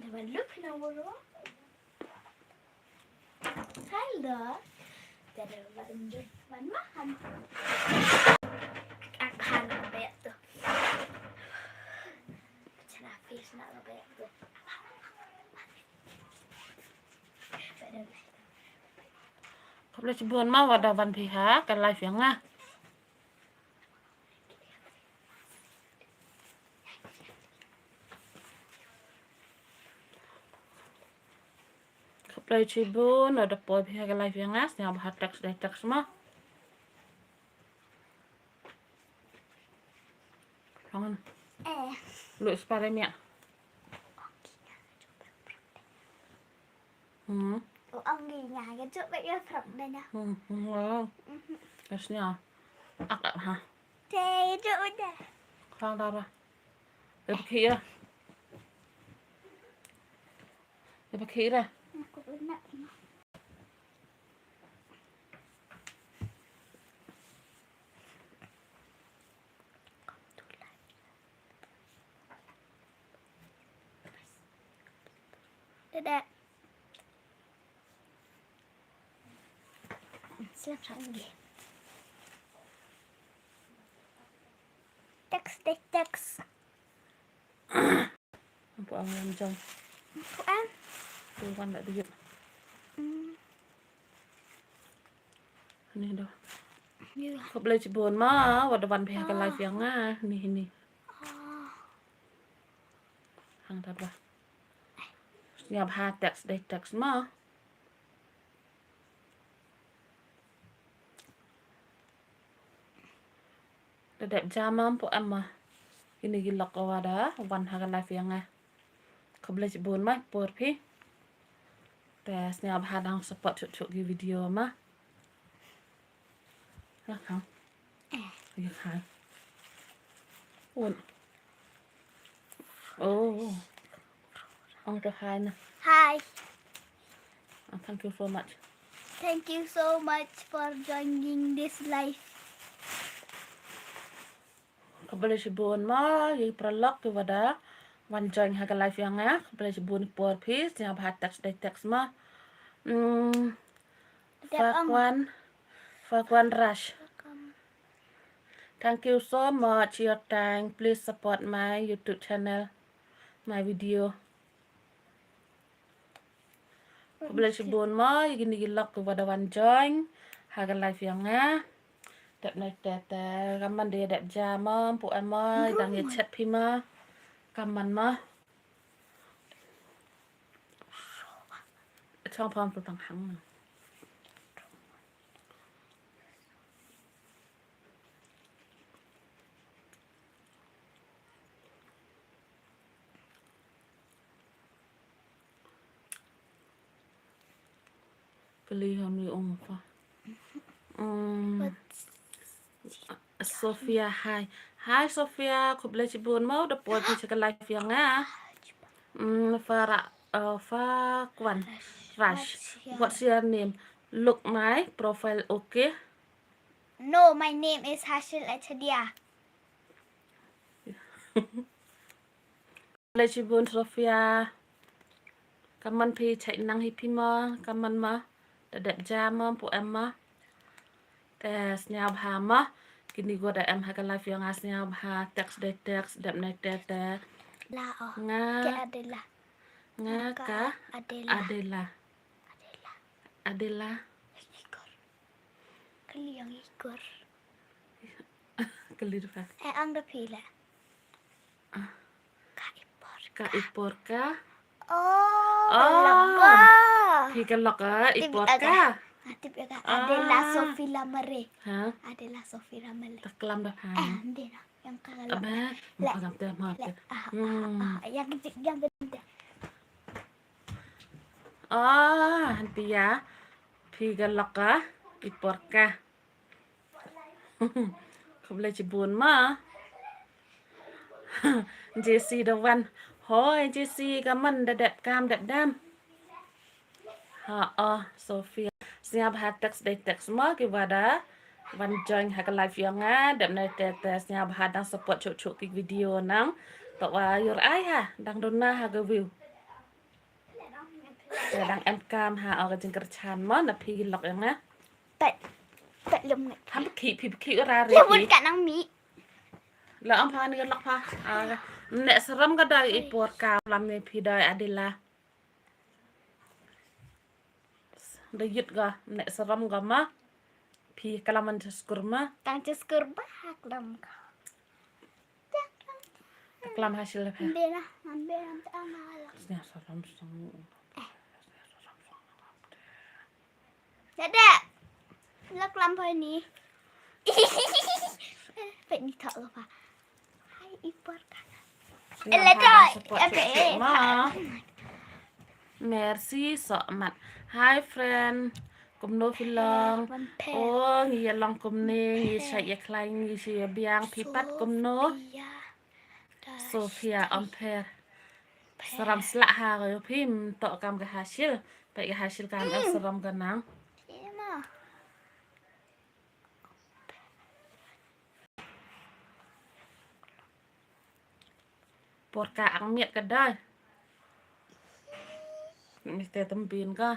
Det var luft nå var det. Hello. Det var en man. Han vet du. Tjena fisk när det vet du. Không lấy buồn mà vào đầu văn thì hả cần lại phiền à không lấy buồn ở đập bồi thì cần lại phiền á nhà bà tax đây tax mà không lụi spa đây mẹ ông gì nhà cái chỗ vậy ở phòng đây nè. Ngon. Cái nào? Ác lắm hả? Thế chỗ đây. Khoan đâu ra. Để bác khí ra. Để bác khí ra. Đây đây. Xếp sẵn gì. Text. Phụ ăn làm chồng. Phụ ăn. Tôi quan lại được. Này đâu. Không lấy chỉ buồn mà vào đầu văn thì cái lại phiền á. Nì. Hàng thật vào. Nhà bà text đây text mà. Đẹp cha mam po amma ini gilak awada wan hagan life yang koblet bon ma por pi tes ne ab hadang support chuk di video ma ha không ya hai un ông cho hai nè Hi. Thank you so much. Thank you so much for joining this live. Koblet bon ma yi pralok tu wada wan join hagan life yang koblet bon por pi ne ab had text ma Fakwan Rush. Thank you so much your time. Please support my YouTube channel, my video. Boleh sebut mai gini gilak kepada wan join hagan live yang đẹp này đẹp kaman dia đẹp jam pu amai dang ye chat pima kaman ma trong phong tu tang hang beli kami apa Sophia hi Sophia aku boleh cibun mau dapat bisa live yang Fakwan Rush. What's your name? Look my profile okay? No, my name is niwankahadia. Boleh cibun Sophia. Kaman pi chạy năng hi pi ma kaman ma đẹp jam po em ma tes nyab ha ma kini gua da em ha ka live yang as nyab ha text đẹp này đẹp La nga ke Adela. nga ka Adela. Adela Igor. Kaliang Igor. kelir fa Ang da pila. ka ipor ka Laga. pi ka lok ipor ka Tip ya Adela Sophie Lamare. ha Adela Sophie Lamare. taklam da ha Hindi na. Yang kagala. aba magam ta ma Yang ganda. pi ya pi ka lok ipor ka không lấy chỉ buồn mà Jessie the one hoi Jessie cảm ơn đẹp cam đẹp đam Sophia siap hat text mà cái vada van join hak live yang đẹp này test siap hat đang support chuk cái video nang tak wa your ai ha đang dona ha view แต่ดังแอมกามหาเอากันจึงกระชานมั้งนะพี่หลอกอย่างนะ เป็ดลมไง ทำขี้พี่ขี้ราเรี เดี๋ยววันกันน้องมี แล้วอัมพานี่ก็หลอกพาเนี่ยสรมก็ได้อีปวดกาวลำในพี่ได้อดีละได้ยึดก็เนี่ยสรมก็มาพี่กะละมันจะสกุลมา ตั้งจะสกุลบ้าลมค่ะ กะละมันhasil apa เบนะมันเบนะจะเอามาหรอก เนี่ยสรมสอง เด็ดเลิกลำพอนี้เป็ดนี่เถอะหรอปะให้อีปวดกันoke merci so mat hi friend กุมโนฟิลองโอ้ยลองกุมเนยใช้ยาคลายยเชียบยางพิปัดกุมโนโซเฟียอัมเพรสรัมสละหาเลยพิมต่อกำกับhasil ไปกับhasil การเอาสรัมกันนังปวดกะอังเมียดกันได้มีแต่ตำปีนก็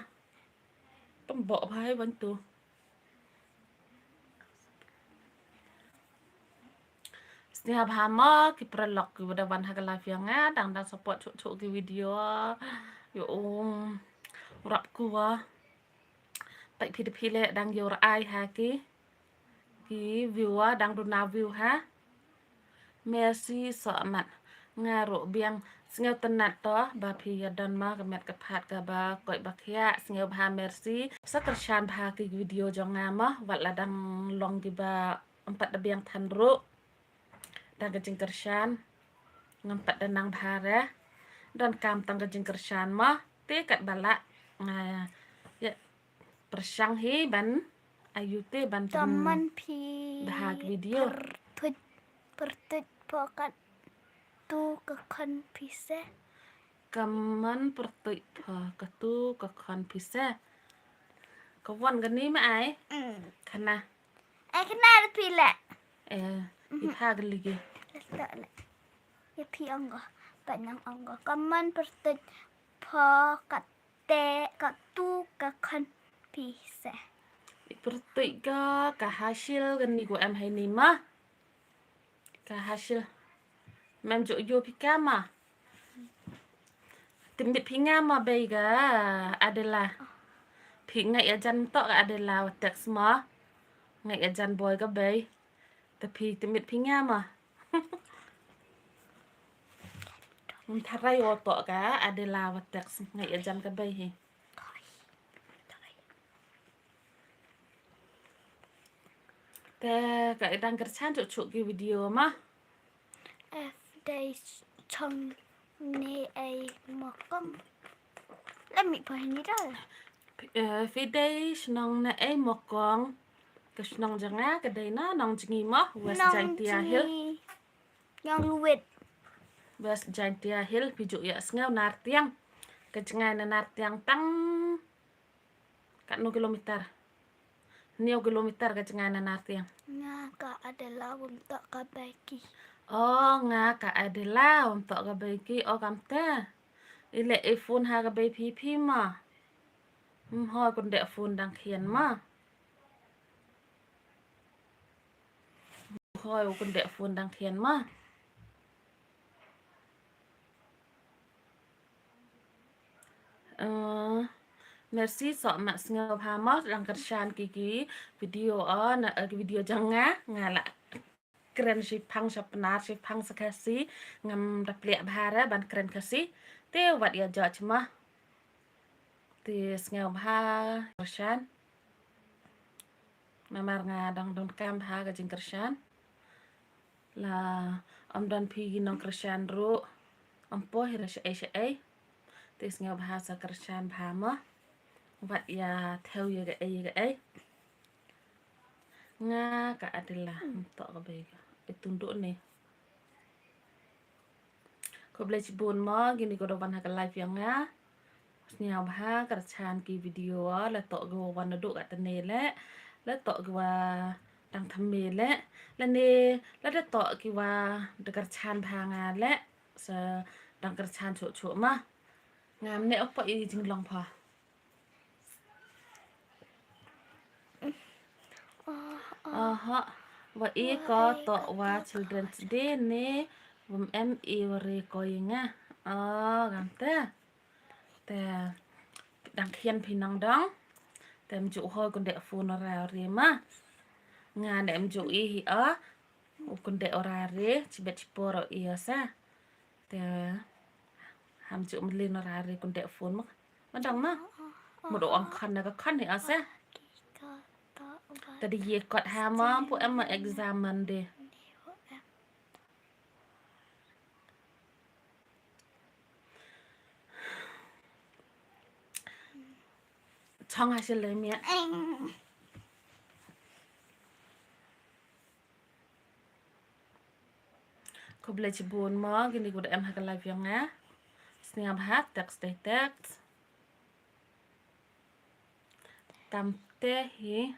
ต้องบอกพายวันตัวsetiap hama ki prelok ki pada wan hak live yang dang support cuk ki video yo rap ku wa tak phi dang yo ai ha ki view dang do na view ha merci so mat ngaro biang sngeu tenat to ba phi dan ma ka met ka phat ka ba koi ba khia sngeu ba merci sakershan ba ki video jong ma wat la dang long ki ba empat biang than ro dan kejeng kershan ngempat danang bahara dan kam tang kejeng kershan mah te kat balak ya persang hi ban ayu te ban teman pi bahag video pertut pokat tu ke kon pise kaman pertut pa katu ke kon pise kawan kan ni ma ai kana kena ada pile ipha lagi ya pi angga banyak angga kaman pertut pokat te katu ke kon pise pertut ka hasil kan ni ko em hay ni ma ka hasil mem jo yo pikama timbit pingama beiga adalah pingai ajan tok adalah watak semua ngai ajan boy ka bei tapi timbit pingama tarai otok ka adalah watak ngai ajan ka bei he te ka idang kerchan cuk ki video mah day chong ne ai makam let me put ini dah Fidei senang na mokong ke senang janga ke dai na nong jingi mah West Giantia Hill yang luwet West Giantia Hill piju ya sngau nartiang ke jengai na nartiang tang kat no kilometer 9 kilometer ke jengai na nartiang ngaka adalah untuk kabaki oh ngaka adalah untuk kabaki oh kamta ile iPhone ha kabai pipi ma hoi kon dek phone dang khian ma hoi kon dek phone dang khian ma merci so mak sngau pha ma dang kershan kiki video na video janga ngala keren si phang sapnar si phang sakasi ngam daplek bahara ban keren kasi te wat ya judge ma ti sngau pha kershan mamar nga dang don kam pha ka jing kershan la am dan pi nong kershan ro ampo hira ai ti sngau pha sa kershan pha ma wat ya theo ya ga ai nga ka adalah untuk ka bai itunduk ni ko blech bun ma gini ko do ban ha ka live yang nga nyao ba kershan ki video la to go wan do ka tane la to go dang thame la ne la da to ki wa de kershan ba nga la sa dang kershan chu ma ngam ne opo i jing long pha Aha, wa iko to wa Children's Day ni iri ko inga. Gante. Te dang khian pinang dong. Tem ju hoi kun dek funeral rima. Nga dem ju hi kun dek orare cibet ciporo iya sa. Te ham ju melin orare kun dek fun mak. Madang ma. Mudo ang kan naga kan ni asa. Tadi ye kot hama pu emma examen de. Chong hasil le mia. Ko beli cibun mo gini gua em hak live yang ya. Sniap hat teks. Kamte hi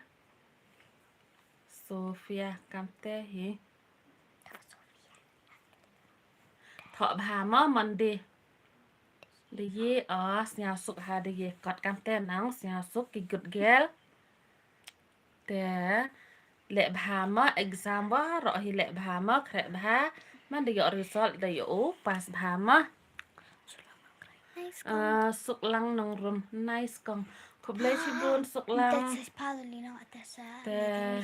Sofia kamte hi thọ bà mơ mình đi ye nhà sụp hà đi ye cọt kamte nắng nhà sụp cái gật gel te lệ bà mơ exam quá rõ hi lệ bà mơ khẽ bà mà đi gọi result đi ủ pass bà mơ sụp lăng nong rum nice con khúc lấy chi buôn sụp lăng te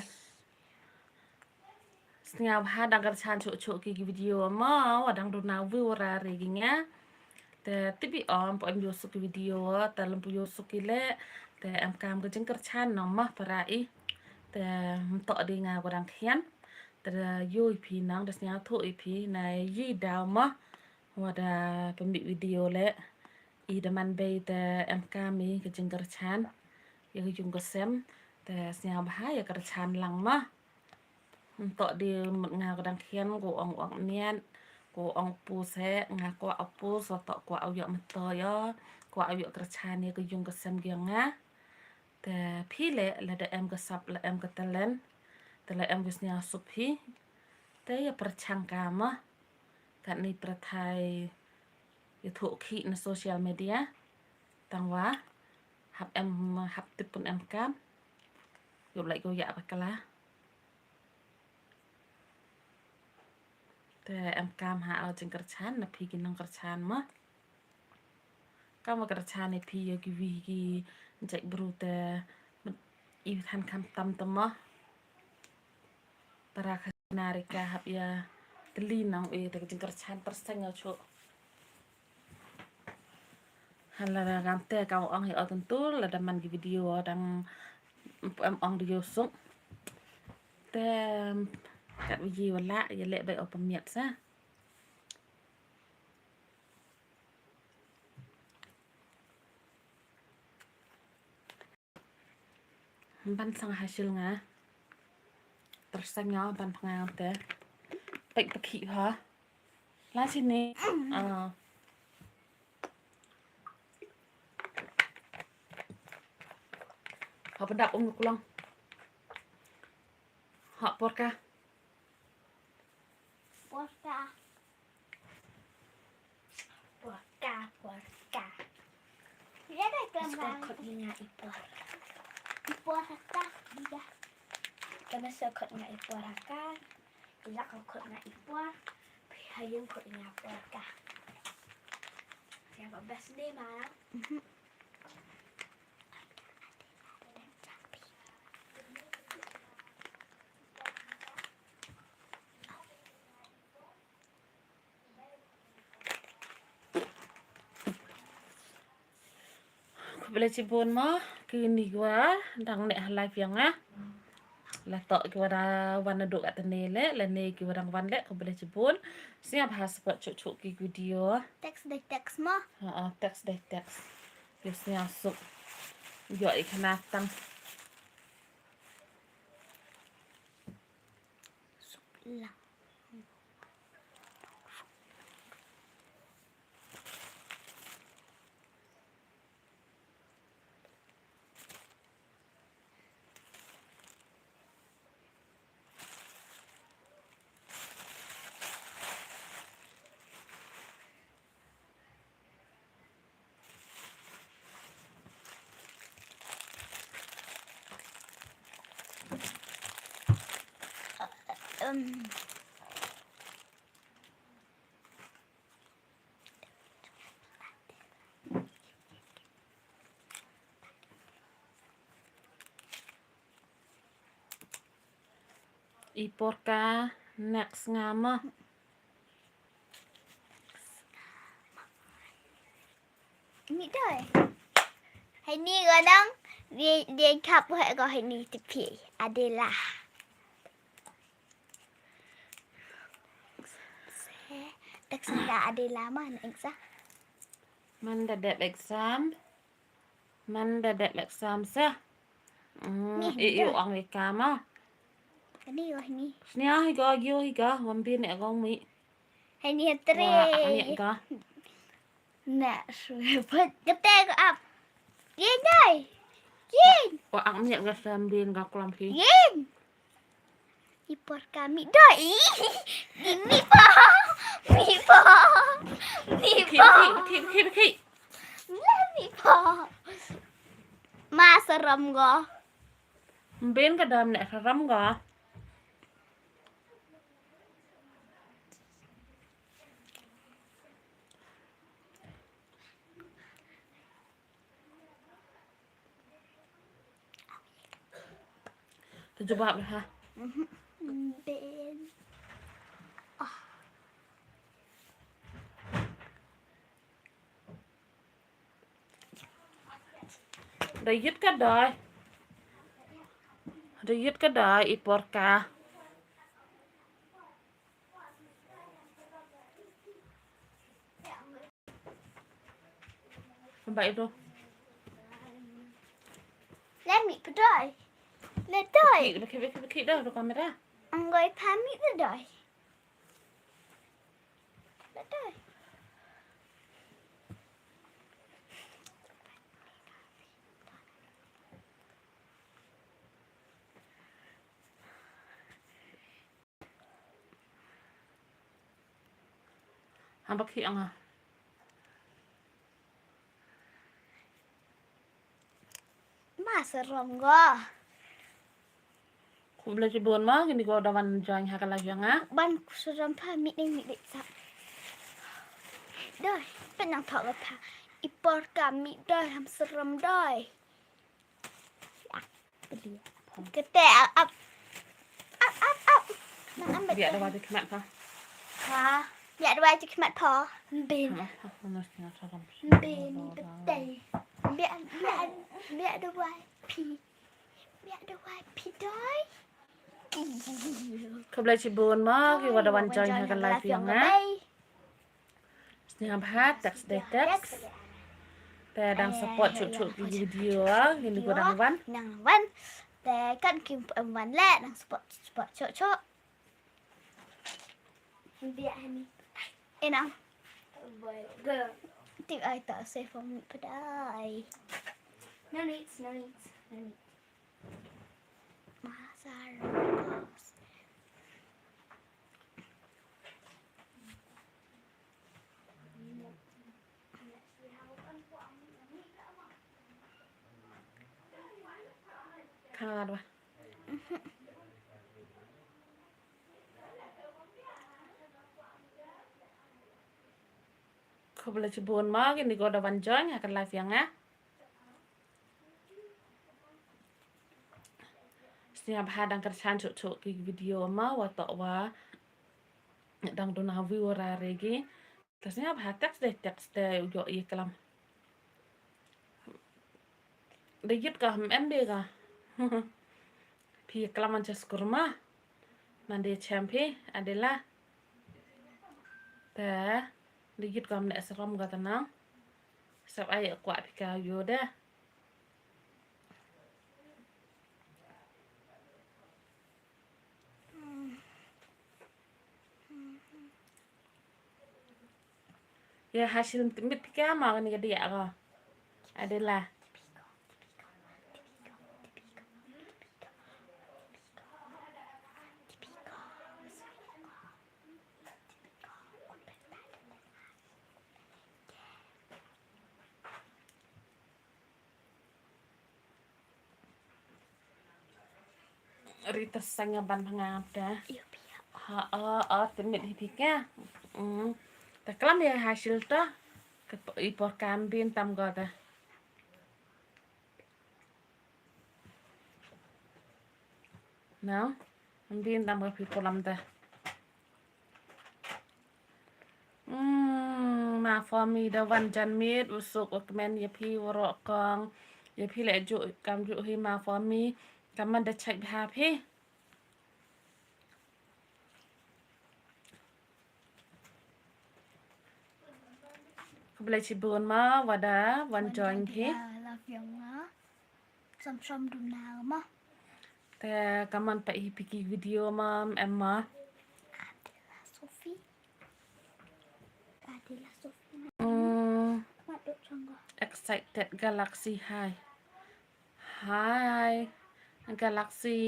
Sngab ha dagar chan cho ki video ma wadang do na view ra reginya te tibi po em yo su ki video ta lam yo su ki le te em kam ke jeng ker chan no ma para I te to di nga wadang khian te yo pi nang des nya tho pi na yi daw ma wada pembi video le I de man be te em kam mi ke jeng ker chan ya ke jung ko sem te sngab ha ya ker chan lang ma Untuk di ngau kadang kian go ong nian go ong pu se ngaku apu soto ko ayok meto yo ko ayok kerjaan ya ke jung kesem gianga te pile la da em kesap la em ketelen te la em gisnya supi te ya perchang kama kan ni perthai ya thu khi na social media tangwa hap tipun em kam yo lại go ya bakala te em kam ha au jeng kerjaan na pi ginang kerjaan ma kama kerjaan ni pi yo gi wi gi jek bru te I than kam tam ma para narika hap ya kelinang te jeng kerjaan perseng yo chu halara gamte kau ong hi tentul la daman gi video dang em ong di yosuk te kat wiji wala ya lek bai op miat sa ban sang hasil nga tersangnya ban pangau te pai pakhi ha la sini họ bên đạp ông ngục lăng họ porca Ya dah kelam kot nga ipor haka dia kana sa kot nga ipor haka ila ka kot nga ipor hayung kot nga porka ya ba best day ma Beli cibun mah kini gua dang nek live yang la to gua da wan do kat ne le ne gua dang wan le ko beli cibun siap has pot cuk ki video teks mah teks biasanya sup yo ikanatang sup lah Iporka next ngama. Ni dah. Hai ni kadang dia kap buat kau hai ni tepi adalah tak senda adalah mana exam. Man dadap exam. Man dadap exam sah. Iyo ang ikama. Ni wah ni. Snia higa wambin ek gong mi. Hai ni tre. Wah ni ka. Nak sudah ketek up. Yin dai. Yin. Wah ang mi ga sambin ga klam ki. Yin. Ipor kami dai. Ini pa. Ni pa. Ni pa. Ki. Ni pa. Ma seram go. Mbin ka dam nek saram ga. Coba ha. Ben. Dayit ka dai. Dayit ka dai iporka. Sampai itu. Let me pedai. Let dai. Bekik dah do kamera. Anggai pamit le dai. Let dai. Hamba ki anga. Ma seram go. Ku belajar bon ma gini go dawan jang ha kala janga. Ban ku seram pamit ni mi dek sap. Dai, penang thak apa. Ipor kami dai ham seram dai. Ketek up. Up. Nang ambil. Biar ada wajib kemat ka. Ha. Biar ada wajib kemat pa. Ben. Mana setengah saram. Ben betul. Biar ada wajib. Biar ada wajib dai. Ku belajar bon ma ki wa dawan jang ha kala janga. Snya bhat tak text. Pedang support cuk video gini go dang wan. Nang wan. Te kan kim wan le nang support cuk. Biar ni. Enang. Go. Think I tak safe for me pedai. No needs. Masar. Kana dua. Ku belajar bon ma gini go dawan jang ha kala janga. Snya bhadang kersan cuk ki video ma wa tok wa dang dona view ra regi. Terusnya text deh yo i kalam. Dayit ka MD ka. Pi kelaman jas kurma. Mandi champi adalah teh dayit ka nek seram ka tenang. Sab ay kuat pika yo dah. Ya hasil mit pika ma ni dia ka. Adalah Rita sanga ban pangap dah. Iyo pihak. แต่เม็ดฮิพิกะแต่กล้ามยังhasil tuh ke impor kambing tam gota no kambing tam ke kolam taมาฟอร์มีดาวันจันมีดอุสุกอกแมนยาพี่วรกองยาพี่แหละจุกำจุให้มาฟอร์มีกำมันจะใช้พาพี่เขาเลยชิบูนมาวัดาวันจอยพี่ là việc nó xăm xăm đùm nào mà แต่กำมันไปพิกีวิดีโอมาแอมมา Adela Sophie Adela Sophie mà được xong rồi excited galaxy hi galaxy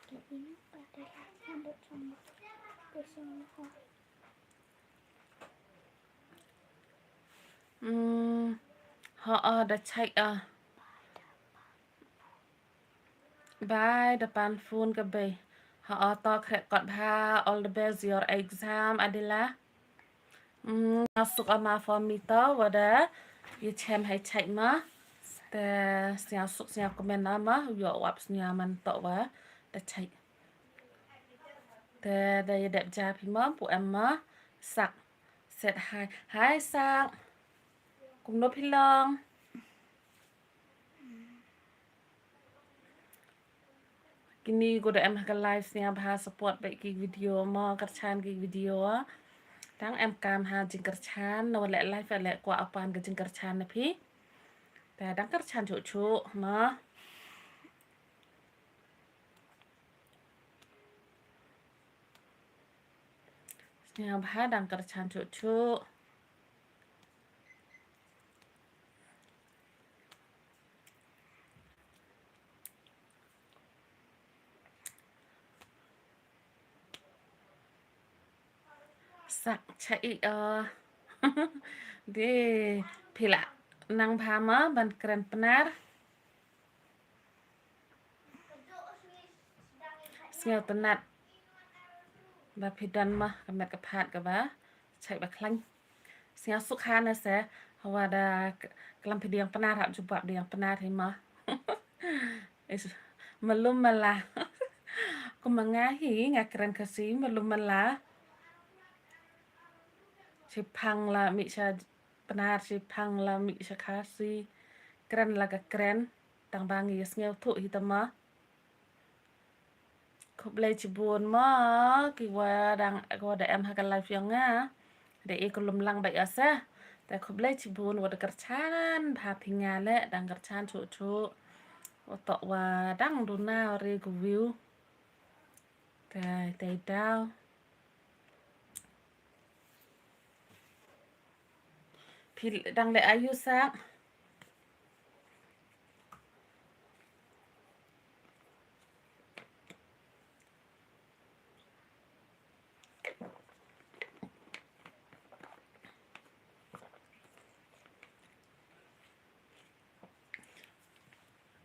cái ini Adela mà được xong rồi họ đã chạy bye depan phone ke bay họ to khret kot bha all the best your exam Adela masuk ama formita wada ye chem hai chạy maแต่เสียสุกเสียคอมเมนต์นะมาอยู่วับเสียมันต่อว่าแต่ใช่แต่ได้เด็บจ่าพี่มาปู่แอมมาสักเสร็จหายสักกุมนพี่ลองกินนี่กูได้แอมฮักไลฟ์เสียพาสปอร์ตไปกี่วิดีโอมากระชานกี่วิดีโอทั้งแอมการหาจิงกระชานนวเละไลฟ์เละกว่าเอาปานกับจิงกระชานนะพี่แต่ดังกระชานชุมาเนี่ยพาดังกระชานชุสักใช่ดีพี่ละนางพามาบันเกรนปนาร์เสียวตนัดบาพิดันมากำเนิดกับพาดกับบ้าใช้บักคลังเสียสุขานะเสะเพราะว่าดากลัมพิเดียงปนาร์จุบับเดียงปนาร์ให้มามาลุ่มมาละก็มาง่ายหีงาเกรนคาซีมาลุ่มมาละชิพังละมิชาปนาร์ชิพังละมิชาคาซีเกรนละกับเกรนต่างบางอย่างเงี้ยถูกหิตมาคบเลยจิบุนมากี่ว่าดังก็ได้แอมฮักไลฟ์ยังไงเดี๋ยวเอกลุ่มลังใบอาเซแต่คบเลยจิบุนว่ากระชานพาพิงานและดังกระชานชุว่าต่อว่าดังดูหน้าเรียกวิวแต่ดาวพี่ดังเลยอายุสัก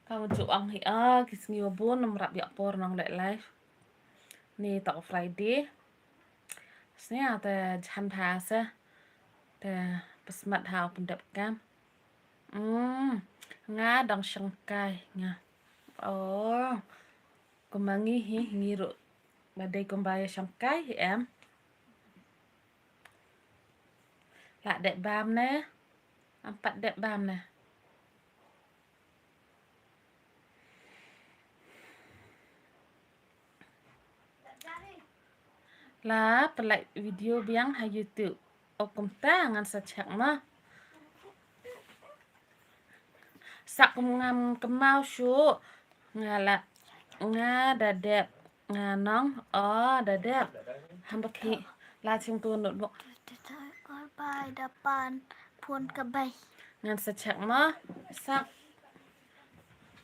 kamu juang hi kis ngiwa bun nomrak biak por nong lek live ni tak Friday snya te jan phasa te pesmat hau pendap kam nga dang sangkai nga oh kumangi hi ngiru badai kumbaya sangkai hi em lạ đẹp bam nè empat đẹp bam nè là pelak video biang ha YouTube okum tangan sacak ma sak ngam kemau shu ngala nga dadep nga nong dadep hambaki la chim tu notebook bài depan pun kebay ngan sacak ma sak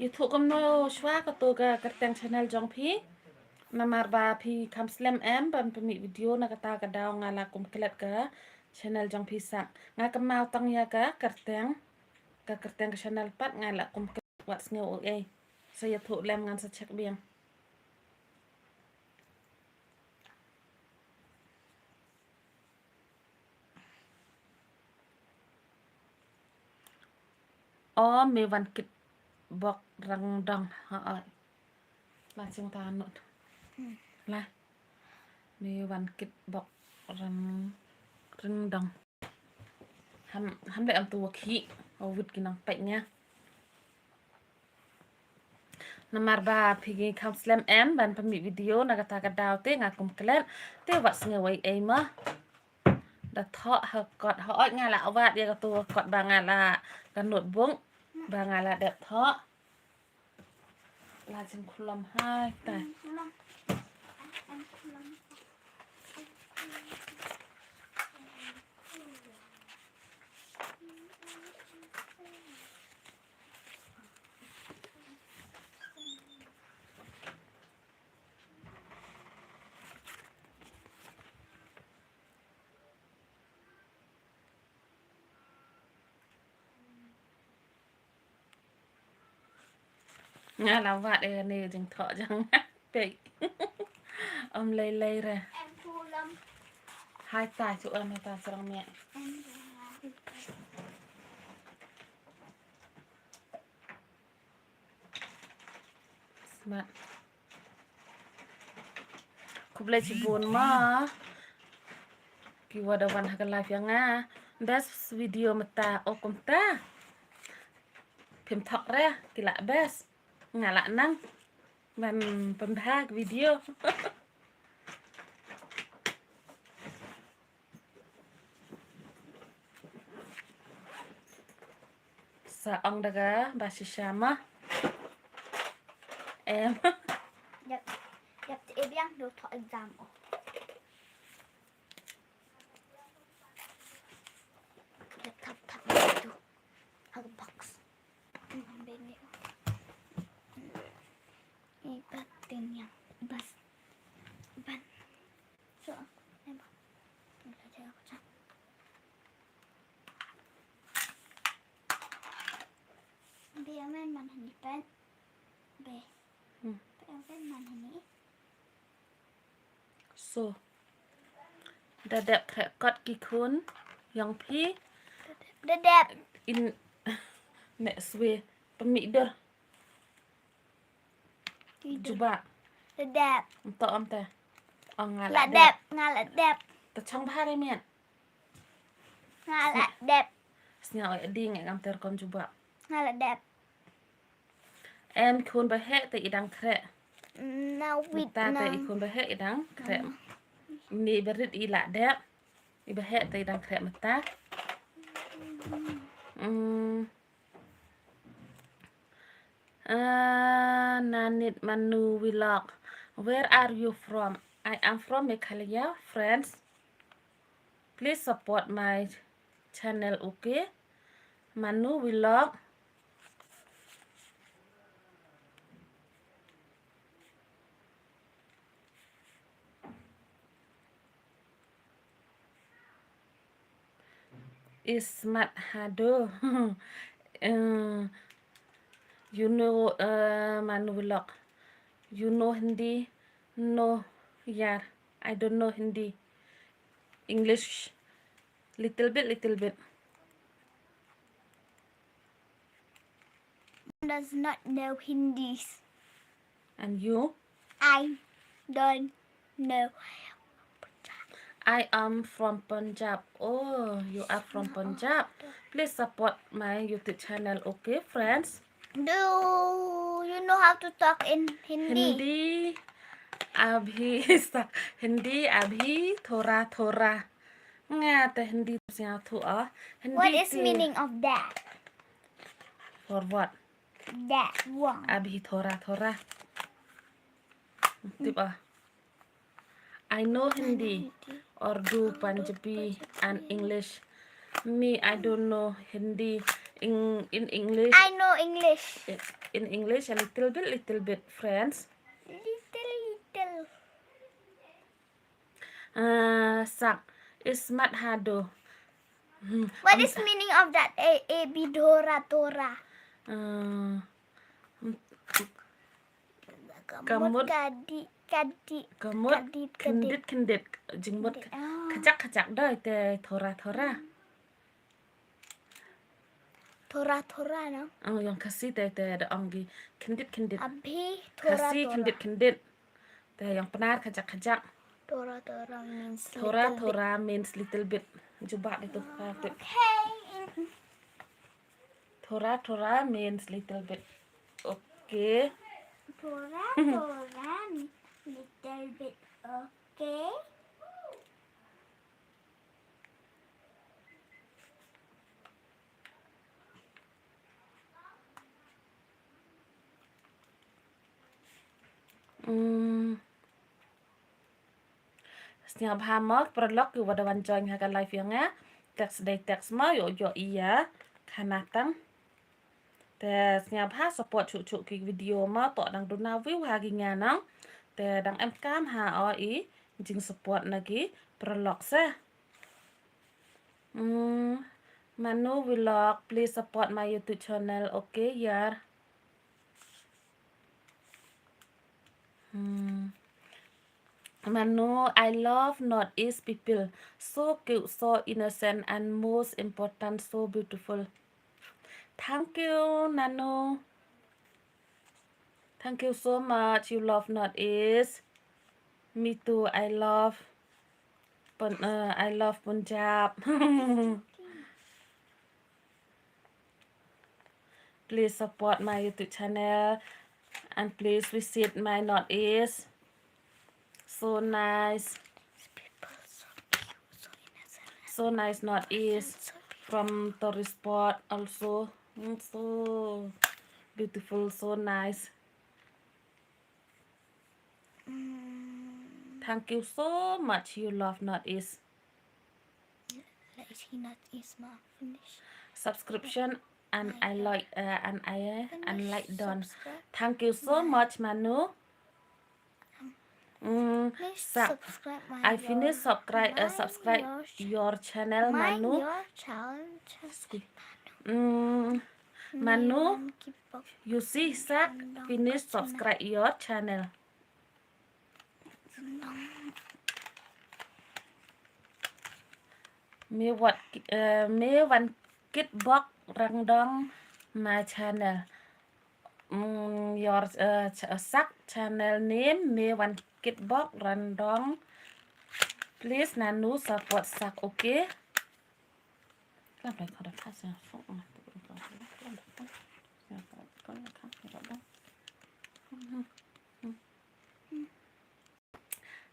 YouTube kom no shwa ka to ka kerteng channel jong phi namar ba phi kam slam em ban pemi video na kata ka daw ngala kum klet ka channel jong phi sak nga kemau tang ya ka kerteng ka channel pat ngala kum klet wat sneu o saya thu lem ngan sacak biang Oh, me wan kit bok rang dong. Là chúng ta nốt. Là me wan kit bok rang dong. Ham để tua khí. Vịt kinang pek nha. Nomor 3 pergi kam slam em ban pemi video nagata kadau te ngakum kelen te wat ngewai ai ma da tho ha kot ho ngala wat dia tu kot bangala kan not bung bangala đẹp tho là chim khulam hai ta ngala wat đây này chim tho chẳng pe lây ra Em thu lâm. hai ta chỗ em ta serang mẹ smart kublai cibun ma kiwa dawan hakan live yang nga best video mata okum ta phim thọc ra kila best ngala nang man pembahag video sa ong daga basi sama em Nhập thì em đang được thọ exam. Nhập thập itu. Aku box. Bên này. Ini batin yang bas. Ban. So, em bảo. Mình chơi aku chắc. Biar main mana ni pen. B. Em main mana ni. so đã đẹp khẽ cọt kỳ khốn yang pi Dedep. in next way pemider coba Dedep. untuk om teh ngala Ladep. Ngaladep. ta chong bhare mian Ngaladep. snya oi di ngai ngam ter kom coba Ngaladep. em khôn ba he te idang khre Now with ta te khôn ba he idang khre ni berit I la đẹp I ba he te idang khre mata Nanit Manu vlog. Where are you from? I am from Meghalaya, friends. Please support my channel, okay? Manu vlog. Ismat Hado. You know Manu vlog. You know Hindi? No, yeah. I don't know Hindi. English. Little bit. Does not know Hindi. And you? I don't know. I am from Punjab. Oh, you are from Punjab. Please support my YouTube channel, okay, friends? Do you know how to talk in Hindi? Hindi abhi thora. Nga te Hindi siya thu Hindi. What is meaning of that? For what? That one. Abhi thora. Tip I know Hindi, Urdu, Punjabi, and English. Me, I don't know Hindi. In English. I know English. In English, a little bit, friends. Little. Sak Ismat Hado. What is meaning of that? A B Dora. Kamut Kadi. Kamut kendit jengmut kacak doi te thora Tora no. Yang kasih teh ada anggi kendit. Abhi Kasih tora. kendit. Teh yang penar kajak. Tora means little bit. Tora means little bit. Coba itu katut. Okay. Tora means little bit. Okay. Tora means little bit. Okay. Setiap hamak perlok yu wada wancoing haka live yang teks ma yo iya kanatang. Te setiap ha support cuk ki video ma to dang duna view hagi nganang. Te dang em kam ha oi jing support lagi perlok se. Manu vlog, please support my YouTube channel, okay yar. Manu, I love Northeast people. So cute, so innocent, and most important, so beautiful. Thank you, Nanu. Thank you so much. You love Northeast. Me too. I love Punjab. Please support my YouTube channel and please visit my Northeast. So nice. So nice Northeast. From tourist spot also. So beautiful, so nice. Thank you so much. You love Northeast. Northeast ma finish. Subscription and I like done. Subscribe. Thank you so much, Manu. Please subscribe my I finish subscribe your channel, Manu. Your channel. Manu, you see Sak finish subscribe your channel. Me one kid box rangdong my channel. Your Sak channel name me one kid box random. Please Nanu support Sak, okay?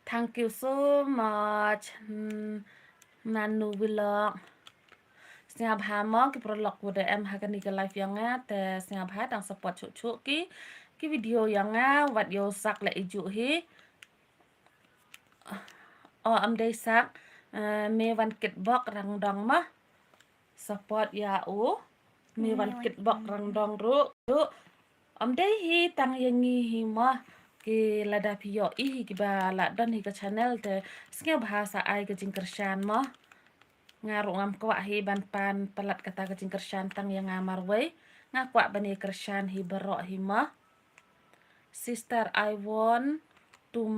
Thank you so much, Manu vlog. Setiap hama ki prolog bude em hakan ni ke live yang te setiap ha dang support cuk ki video yang wat yo sak le iju hi. Am day sak me wan kit bok rang dong mah support ya me wan kit bok rang dong ru am day hi tang yangi hi mah ki lada piyo hi ki ba la don hi ke channel te sngya bahasa ai ke jingkersyan mah ngaru ngam kwa hi ban pan pelat kata ke jingkersyan tang yang ngamar wei ngakwa bani kersyan hi berok hi mah. Sister, I want to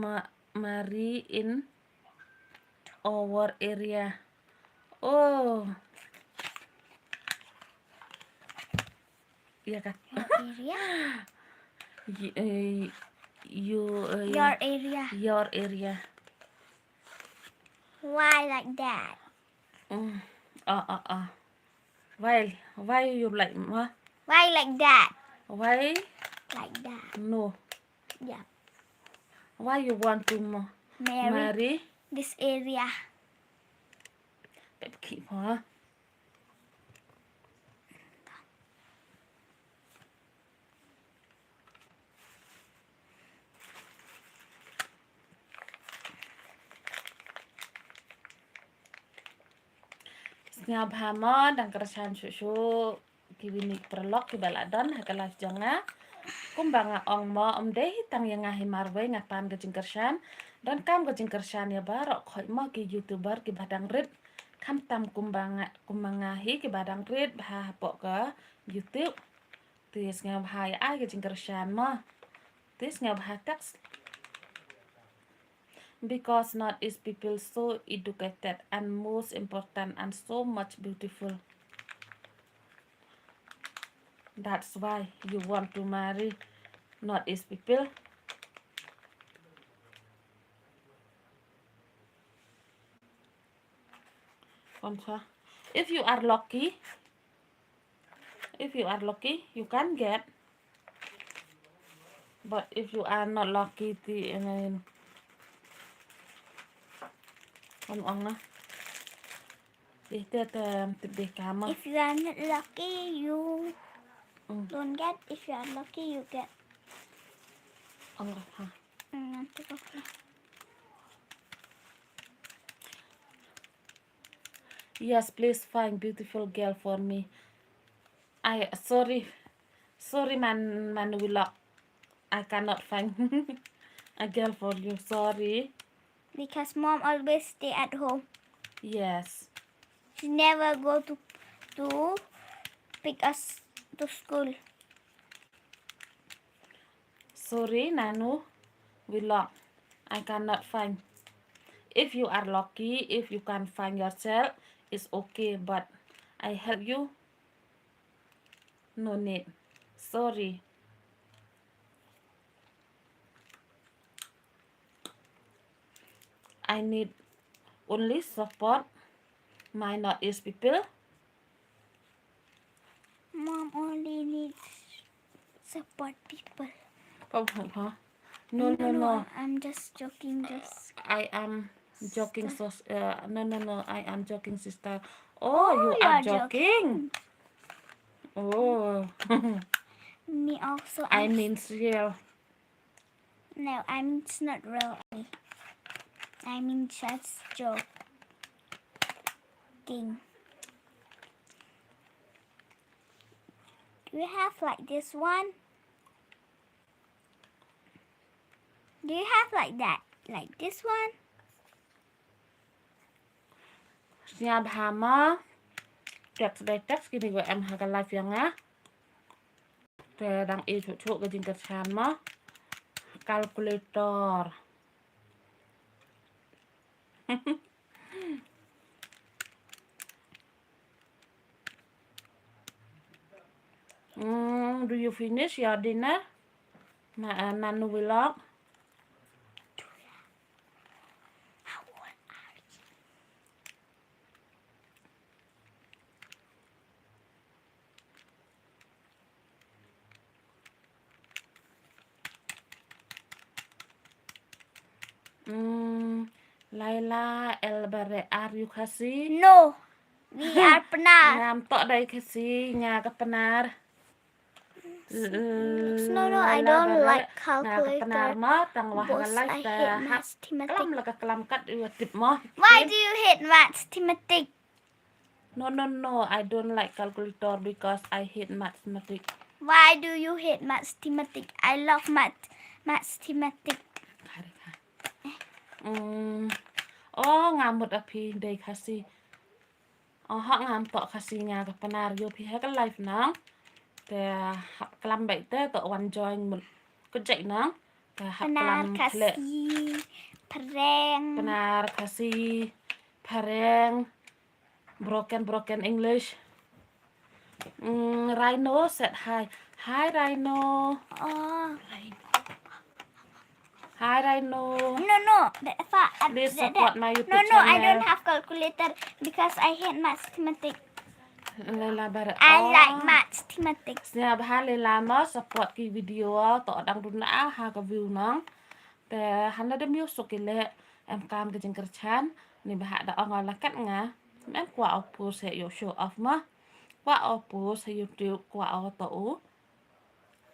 marry in our area. Oh, iya kan? Your area. Why like that? Why you like ma? Why like that? Why? Like that. No. Yeah. Why you want to marry this area? Keep huh? Ngab hama dang kersan susu kiwinik perlok ki baladon haka live janga kumbanga ong mo deh tang yang ngahi marwe ngapan ke jingkersan dan kam ke jingkersan ya barok khoi mo ki youtuber ki badang rit kam tam kumbanga hi ki badang rit bah po ke YouTube tis ngab hai ai ke jingkersan mo tis ngab ha teks. Because Northeast people so educated and most important and so much beautiful. That's why you want to marry Northeast people. If you are lucky, you can get. But if you are not lucky, thì không ăn á. Thì để cá mà. If you are not lucky, you don't get. If you are lucky, you get. Ăn rồi hả? Nanti okay. Yes, please find beautiful girl for me. Sorry man Willow. I cannot find a girl for you. Sorry. Because mom always stay at home. Yes. She never go to pick us to school. Sorry, Nanu Willow. I cannot find. If you are lucky, if you can find yourself, it's okay. But I help you. No need. Sorry. I need only support my Northeast people. Mom only needs support people. Huh? No. I'm just joking. I am joking. No. I am joking, sister. Oh, you are joking. Oh. Me also. I mean real. No, it's not real. I mean just joking. Do you have like this one? Do you have like that? Like this one? Nhà bà mà text đây text gini gue em haga live yang á. Te dang e chỗ cái jingkat chan mà. Calculator. Do you finish your dinner? Nanu vlog. How old are you? Laila Elbare, are you kasi? No, we are penar. Ngam tok dai kasi nga ka penar. No, I don't like calculator. Boss, I hate mathematics. Kelam la ka kelam kat tip mo. Why do you hate mathematics? No, I don't like calculator because I hate mathematics. Why do you hate mathematics? I love mathematics. Ngamut api dai kasi. Hak ngam tok kasi nga ka penar yo pi ha ka live nang. Te hak kelam baik te tok one join mut ko jai nang. Te hak kelam klek. Penar kasi pareng broken English. Rhino said hi. Hi Rhino. Hi Rhino. No. Please support my YouTube No, channel. I don't have calculator because I hate mathematics. Lela bare. I like mathematics. Nya bah lela ma support ki video to dang duna ha ka view nang. Te han ada music ile em kam ke jeng kerjan ni bah da ong la kat nga. Em kwa opu se yo show off ma. Kwa opu se YouTube kwa auto u.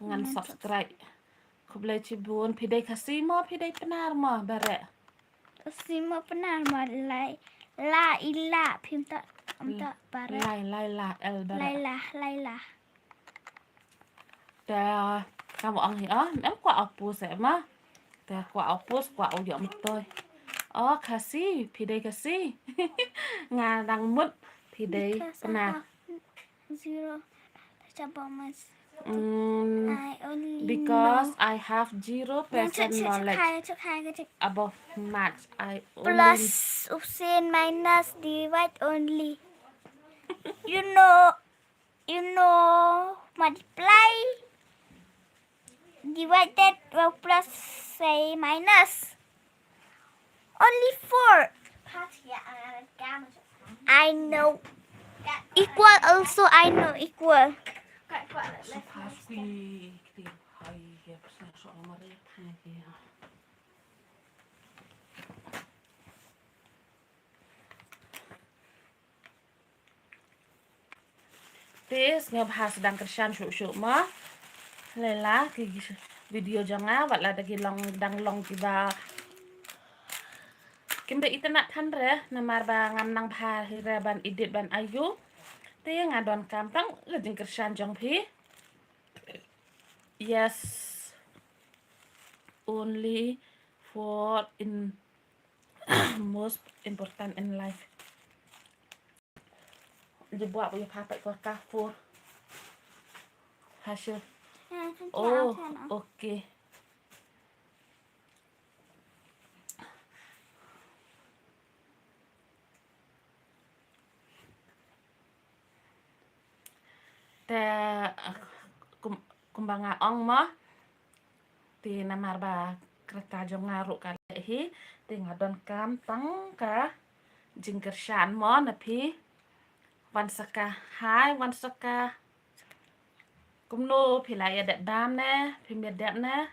Ngan subscribe. Ku boleh cibun pidai kasih mo pidai penar mo bare. Kasih penar mo la ila phim tak bare. Laila el bare. Laila. Dah kamu ang hi em kwa opu se ma. Dah kwa opu kwa o yo mtoy. Kasih pidai kasih. Ngadang mut pidai penar. Zero. Coba mas. Because I have 0% knowledge about maths. I plus upsin minus divide only. You know multiply, divided, well, plus, say, minus. Only 4. I know. Equal also, I know equal. Tis ngabahas sedang kersan syuk-syuk mah. Lela ki video jangan wat la dagi long dang long tiba. Kimbe itenak thandre namar ba ngam nang bha hira ban idit ban ayu. Te ngadon kampang lejeng kersan jong phi. Yes. Only for in most important in life. Dia buat punya papat kau kafur. Hasil. Oh, okay. Te kumbanga ong mah ti namar ba kereta jong ngaruk kalehi ti ngadon kampang ka jingkershan mo na phi wan saka hai wan saka kumno phi la ya dat dam ne phi met dat ne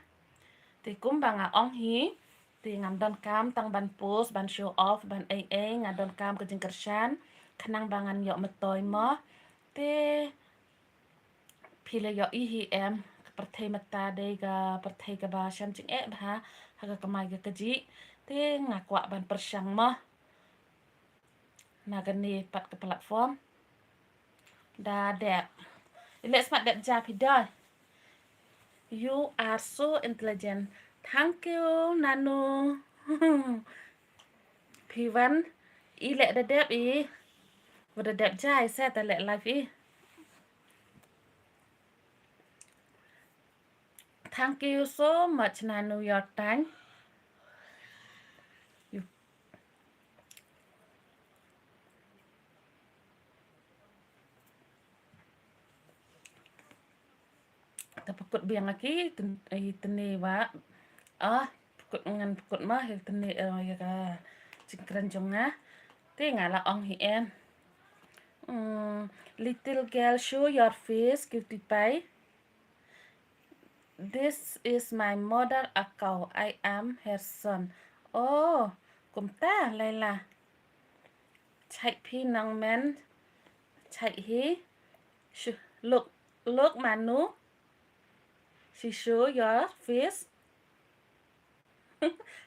ti kumbanga ong hi ti ngadon kam tang ban post ban show off ban ngadon kam ka jingkershan khanang bangan yo metoy mo ti phi la yo hi em perthai mata dei ga perthai ka ba sham ching bha haga kamai ga kaji te ngakwa ban persyang mah nagani pat ke platform da dep let's mat dep ja pidai. You are so intelligent. Thank you nanu. Piwan i lek da dep i wada dep jai sa ta lek live i. Thank you so much nanu your time. Tapakut biang lagi tene wa pukut ngan pukut mah tene ya ka cingkran jonga te ngala ong hi en little girl show your face cutie pie. This is my mother account. I am her son. Oh kumta Laila chai phi nang men chai hi look manu. She show your face.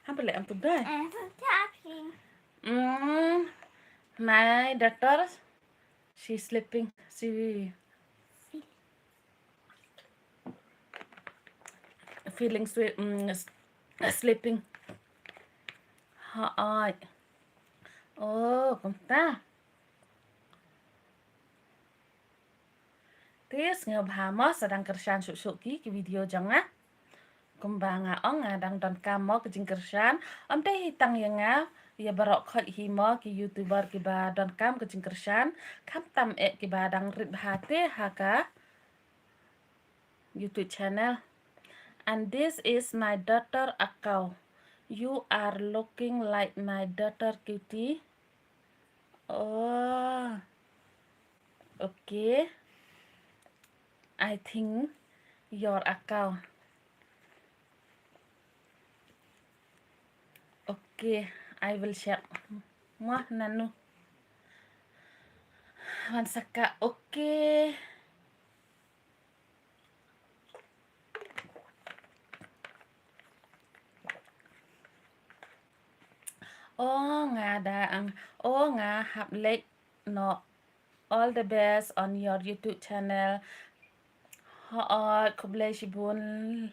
Hampir lek ampun dai. My daughter, she's sleeping. She feeling sleeping. Hai. Oh, kumta. Tis ngabhama sedang kersan suki ki video jangan. Kumbanga ong ngadang don kamo ke jingkersan. Om teh hitang yang ya barok khot himo ki youtuber ki ba don kam ke jingkersan. Kam tam ki ba dang rit hate haka YouTube channel. And this is my daughter account. You are looking like my daughter cutie. Oh. Okay. I think your account. Okay, I will share. Mah nanu. Wansaka okay. Oh ngadang. Oh hap lek no. All the best on your YouTube channel. Kublai shibun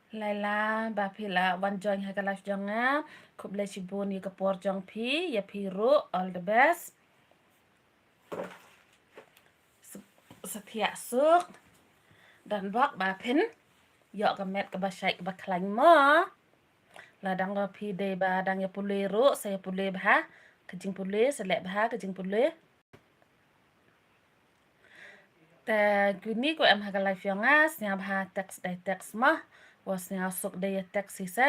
Laila bapila wan join ha live jonga kublai shibun yu kapor jong pi ya piru all the best. Setia suk dan bak bapin yok kamet ke basyai ke baklain mo. Ladang lo pi de ba dang ya pule ru saya pule bah kejing pule selek bah kejing pule. แต่กูนี่กูem haga live yang snya bha text dai text mah was snya sok dai text sisa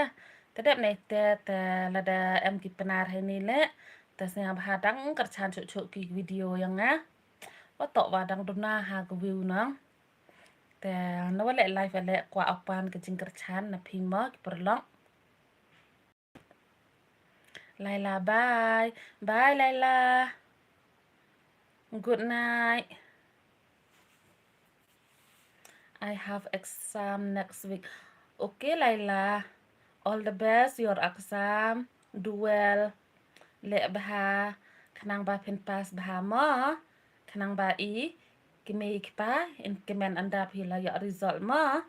tadap nei te lada em ki penar hai ni le ta snya bha dang kerchan cuk ki video yang wa tok wa dang duna ha ku view nang te no le live le kwa apan ke jing kerchan na phima ki perlok Laila bye bye Laila good night I have exam next week. Okay, Laila. All the best your exam. Do well. Le baha. Kanang ba pin pas baha mo. Kanang ba Kime ikpa. In kimen anda pila ya result mo.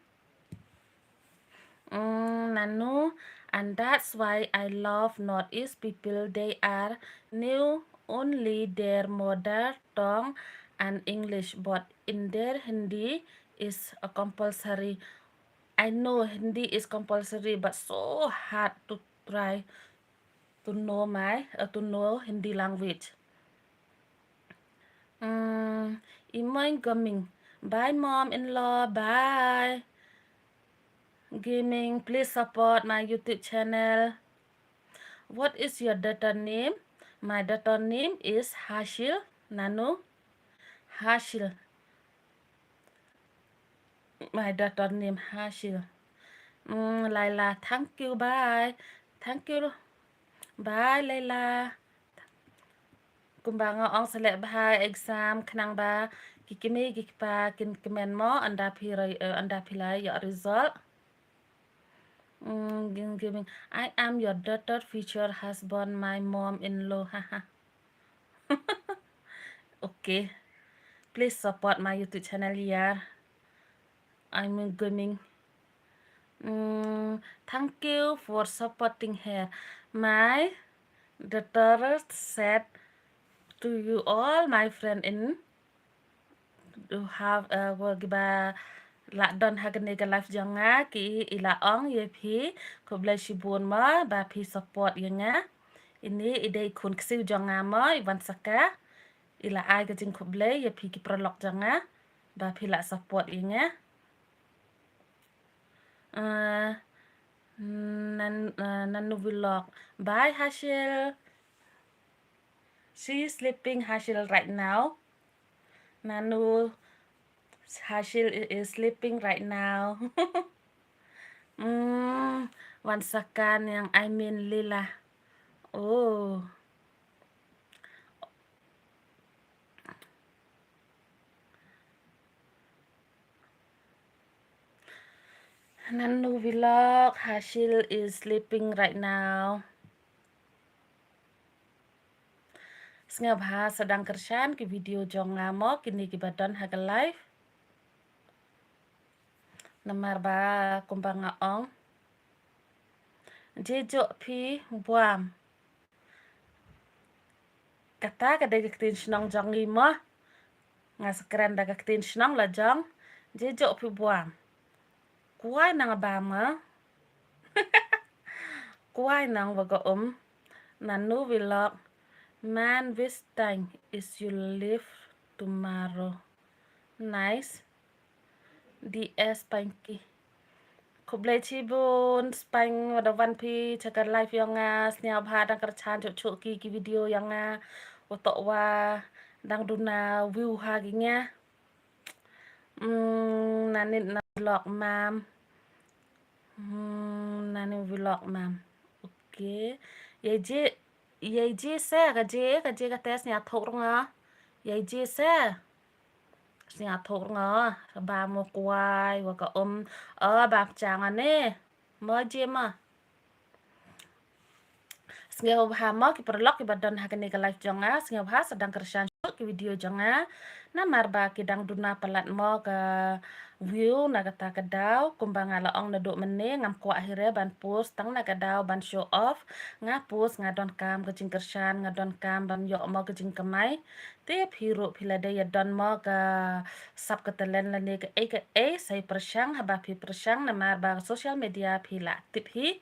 Nanu. And that's why I love Northeast people. They are new only their mother tongue and English, but in their Hindi is a compulsory. I know Hindi is compulsory, but so hard to try to know Hindi language. Imoy gaming. Bye, mom-in-law. Bye. Gaming, please support my YouTube channel. What is your daughter name? My daughter name is Hashil. Nanu. Hashil. My daughter name Hashil. Laila, thank you. Bye. Thank you. Bye, Laila. Kumbanga ong selek bahai exam kenang ba kikimi kikpa kin kemen mo anda pilai your result. Giving I am your daughter future husband my mom-in-law. Haha. Okay. Please support my YouTube channel ya. I'm gaming. Thank you for supporting her. My daughter said to you all my friend in to have giba la don hagane ga life janga ki ila ong ye phi ko blai shibun ma ba phi support yanga ini ide kun ksiu janga ma iban saka ila ai ga jing ko blai ye phi ki prolog janga ba phi la support yanga nanu vlog bye Hashil. She's sleeping Hashil right now. Nanu Hashil is sleeping right now. Wansakan yang I mean Lila. Oh. Nanu vlog Hashil is sleeping right now. Sengabha sedang kerjaan ke video jong ngamo kini ki badan haga live. Namar ba kumbang ngaong. Jejo pi buam. Kata kada ketin senang jong lima. Ngasekeren daga ketin senang la jong. Jejo pi buam. Kuai nang abama. Kuai nang waga Nanu vlog. Man, which time is you leave tomorrow? Nice. DS Panky. Kublai cibun spang wada one pi cakap live yang snya bha dang kerchan cuk ki video yang otok wa dang duna view haginya. Nani na vlog mam. Nani vlog mam. Okay. Ye je se ka je ka tes nya thok nga. Ye je se. Snya thok nga ba mo kwai wa ka ba chang ane. Mo je ma. Sngau bha mo ki perlok ki badan hakane ka live jonga sngau bha sedang kersan ki video jonga na marba ki dang duna pelat mo ke view na kata kadau kumbang ala ong na do mene ngam ko akhirnya ban post tang na kadau ban show off nga post nga don kam ke jing kersan nga don kam ban yo mo ke jing kamai te phiro philade ya don mo ke sap ke telen la ne ke sai persang haba phi persang na marba social media phila tip hi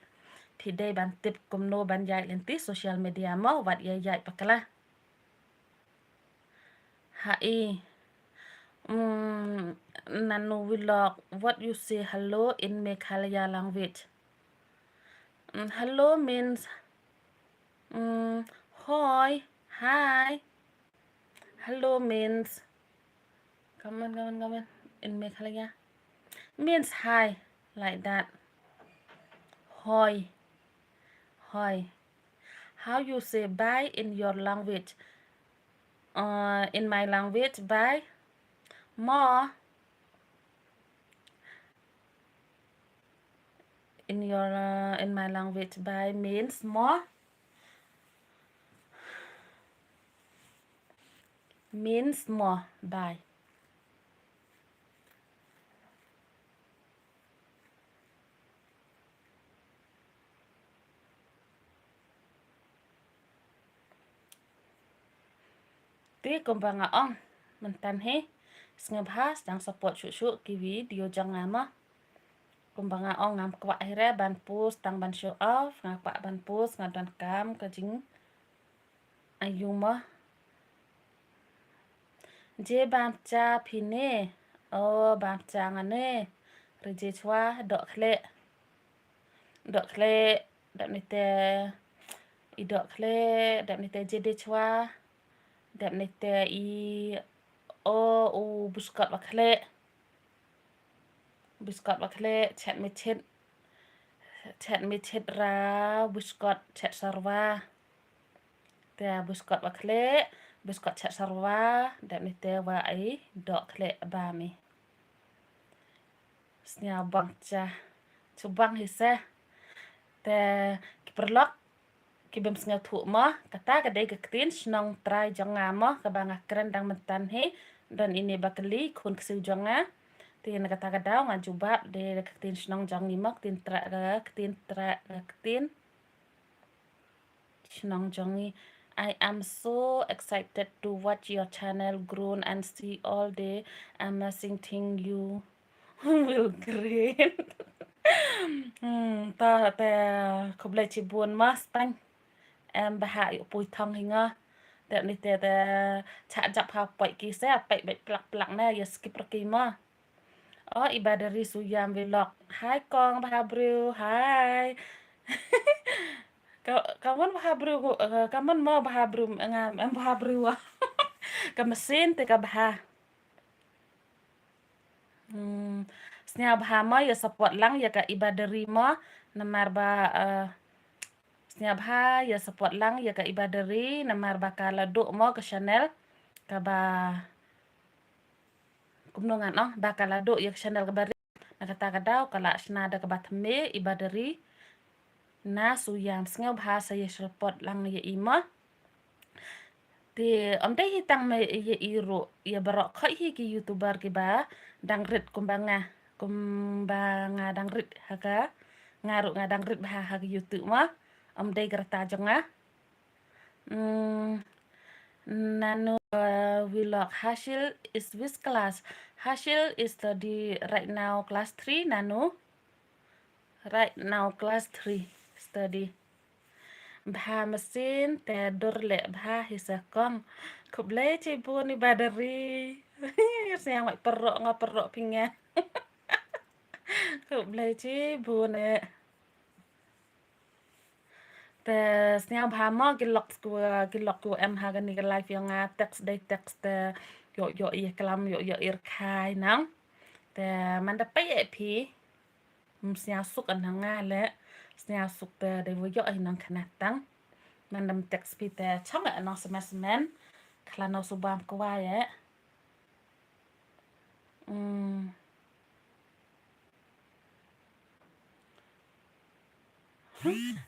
Pidai ban tip kumno ban yai lenti social media mo wat yai pakala. Hai. Nanu vlog what you say hello in Meghalaya language. Hello means hi, hi. Hello means come on in Meghalaya means hi, like that. Hi, hi. How you say bye in your language? In my language, bye. More. In my language, bye means more. Means more. Bye. Ti kumbanga ong mentan he sngabhas dang support shushu ki video jangama kumbanga ong ngam kwa akhirnya ban post tang ban show off ngapa ban post ngadan kam kajing ayuma je bam cha phine o bam cha ngane reje chwa dok khle dap nite I dok khle dap nite je de chwa dap nite I o u buskot wakhle chat me chat ra buskot chat sarwa te buskot wakhle buskot chat sarwa dap nite wa ai dok khle ba mi snya bang cha chubang hise te kiperlok kibem snga thu ma kata kade ketin snong try jonga ma kabanga keren dang mentan he dan ini bakali kun kesiu jonga tin kata kadau ngajubab de ketin snong jong ni mak tin tra ketin snong jongi. I am so excited to watch your channel grow and see all the amazing thing you will create. Ta te khoble chi buon mas tang em baha yu pui thong hinga te ni te cha jap ha pai ki se pai plak na ya skip raki ma oh ibadari suyam vlog hai kong baha bru hai kawan baha bru kaman mau baha bru ngam em baha bru ka mesin te ka baha snya baha ma ya support lang ya ka ibadari ma namar ba Snyabha ya support lang ya ka ibadari namar bakala do mo ke channel ka ba kumnongan oh bakala do ya channel ka bari nakata kadau kala snada ka bathme ibadari na suyam snyabha sa ya support lang ya ima ti omde hitang me ya iro ya barok kha hi ki youtuber ki ba dangrit kumbanga dangrit haga ngaru dangrit bah ha YouTube ma omde gerta jonga Nano vlog Hashil is which class? Hashil is study right now class 3 Nano. Right now class 3 study. Bha mesin te dorle bha hisakong. Kuble ci buni badari. Sayang mak perok pinga. Kuble ci buni. Te snyang bha mo gilok ku em ha gani ga live yang text te yo I kelam yo ir khai nang te man da pai e pi snya suk an nga le snya suk te de wo yo ai nang khanatang man dam text pi te chong an semen khala no subam ko wa ye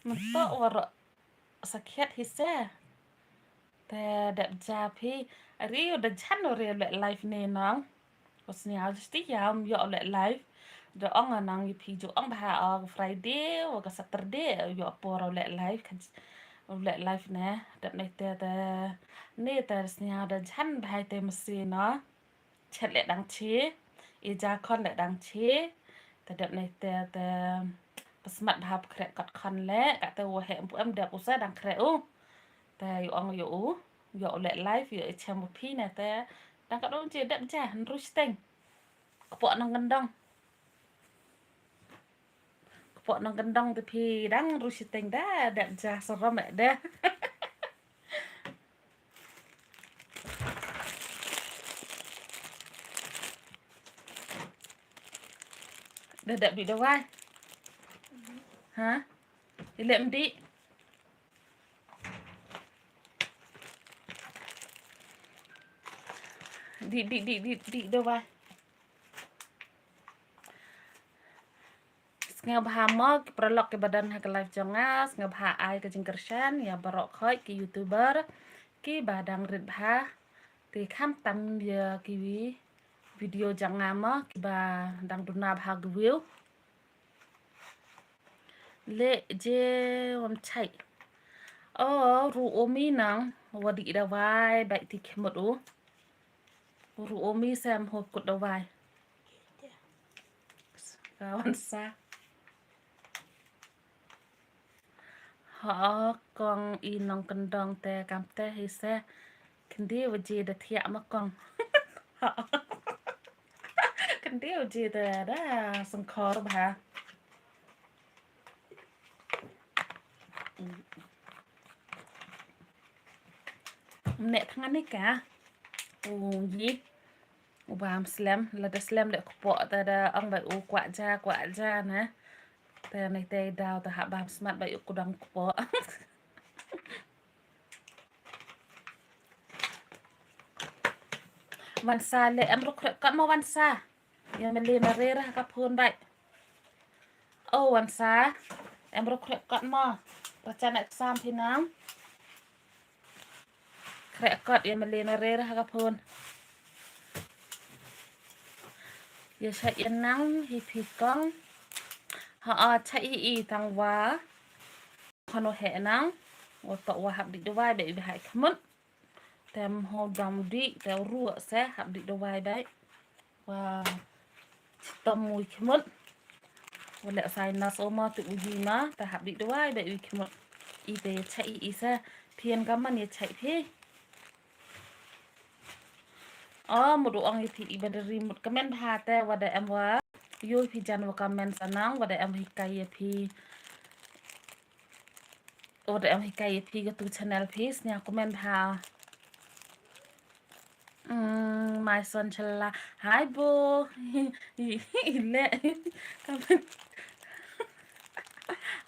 มันโตวรสักเฮ็ดฮิเซแต่ดับจาพี่ริวดัชันเรียลไลฟ์เนน้องก็สัญญาสติยามยอเลไลฟ์เดี๋ยวอ่องนางยูพีจูอ่องบาออกฟรายเดย์ว่าก็สัตเดย์ยอปอเราเลไลฟ์กันเลไลฟ์นะดับในแต่นี่แต่สัญญาดัชันบายเต็มซีเนาะเช็ดเลดังชีอีจาคอนเลดังชีแต่ดับในแต่Pasmat bahap krek kat kan le kata wo he em dak usa dang krek ta yo ong yo le live yo chem pi na ta dang kat dong je dak ja rusteng kepok nang gendong tapi dang rusiteng dah dak jah serem dah dak bi dawai ha ilek mdi di dawai ngabha mok prolog ke badan ha live jongas ngabha ai ke jingkershan ya barok khoi ke youtuber ki badang rit bha ti kham tam dia kiwi video jangama ki ba dang duna bha gwil le je wam chai ru omi nang wadi dawai bai ti khmut ru omi sam ho kut dawai kawan sa họ con y nong kendong te kam te hi se kendi waji da thia ma con kendi waji da da song khor ba nè thằng này cả gì bám slam là da slam để bỏ ta da ông bảy u quả cha nè ta này tê đào ta hạ bám smart bảy u đong bỏวันซาเลem ruk kan mauวันซาya meli marera ka phun baiวันซาem ruk kan mau baca nak sam thi nang krek kot ya meli marera ka phun ya sai yan nang hi phi kong ha chai i tang wa khono he nang wa to wa hab di dawai be bi hai khmut tem ho dam di te ru se hab di dawai bai wa tom mui khmut wala sai na so ma tu uji ma ta hab di dawai be bi khmut i be chai i se phiền ka man ye chai phi một độ ông thì bên đây một comment hà te và để emว่ายูพี่จันว่าcomment sanang và để em hi kaiพี่và để em hi kaiพี่ก็ตัว channel พี่เนี่ย comment hà my son ชลา hi bo เละ comment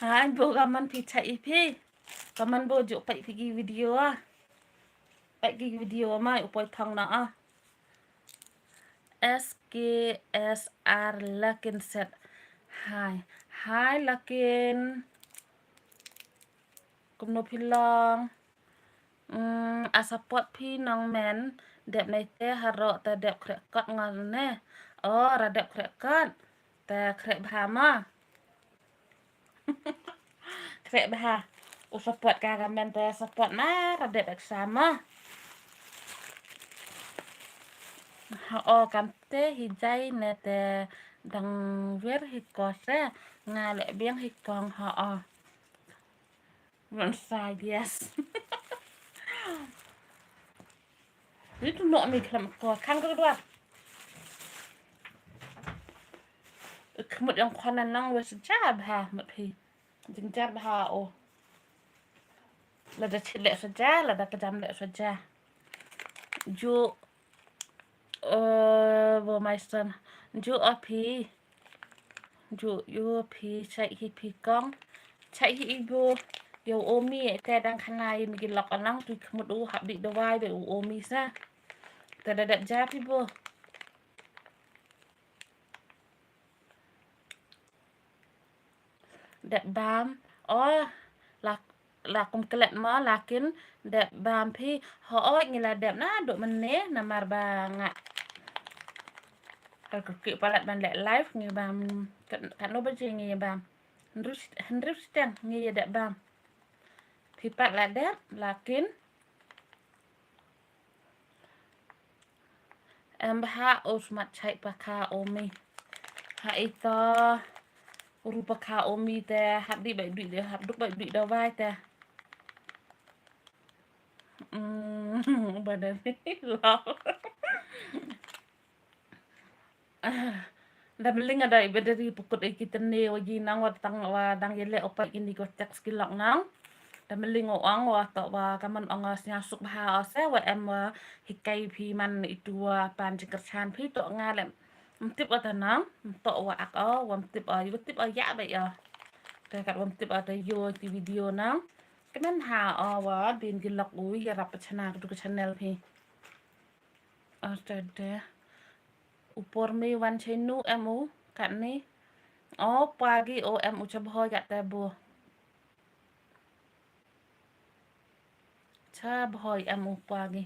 hi bo comment พี่ใช่พี่ comment โบจุไปพี่กี่วิดีโอไปกี่วิดีโอมาอุปอยทองนะSKSR lakin set hai lakin kum no pilong support พี่น้องแมนเด็บในเตฮารอแต่เด็บแคร์กัดงอนแน่ระดับแคร์กัดแต่แคร์พามาแคร์พาsupport การแมนแต่ support มาระดับแบบsama kam te hijai ne te dang ver hikose ngale biang hikong one side yes itu no mi klam ko kan ko dua kemut yang khonan nang wes jab ha mat hi jing jab ha la da chile saja la da kejam le saja ju wo meister ju api ju api chai hi pi kong chai hi ibu yo omi te dang khanai mi gilok anang tu kemut hab di dawai be omi sa te da ja pi bo đẹp bám là cùng cái lệnh mà lakin đẹp bám phi họ như là đẹp na đội mình né là mà bà ngại cái kiểu bà lại bàn lệ live như bám cạnh nó bây giờ như bám hundred percent như đẹp bám phi bạn là đẹp lakin em ha osmat chạy bà kha omi ha ito rupa kha omi te hab di bai duit de hab duk bai duit dawai te badan lo dah meling ada ibadari pukut kita ni wagi nang watang wa dang yele opat ini ko teks kilok nang dah meling oang wa to wa kaman ongas nyasuk bah ase wa em wa hikai phi man itu wa pan jengkerchan phi to ngalem mtip ata nang to wa ak o wa mtip a yutip a ya ba ya ta kat wa mtip ata yo ti video nang kemen ha o wa din gilok u ya rap chana du channel phi ada upor mi wan chenu emu kat ni oh pagi oh em ucap boy kat tebo cha boy em pagi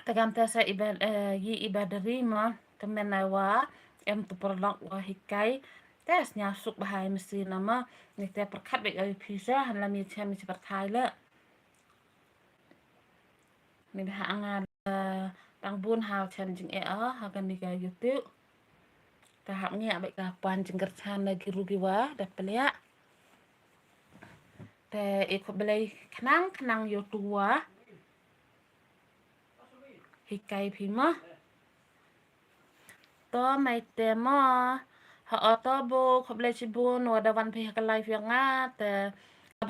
tagam ta sa yi ibadari ma temen wa em tu perlok wa hikai tes nyasuk bahai mesti nama ni te perkat bek ai pizza han la mi chem mi perkai le mi ha angan tang bun hao chen jing e a ha kan ni ga youtube ta hak nge bek ka pan jengker chan lagi rugi wa da pelia te ikut belai kenang yo tua hikai pima to mai te mo ha to bo ko belai chibun wada wan phi ka live yang nga te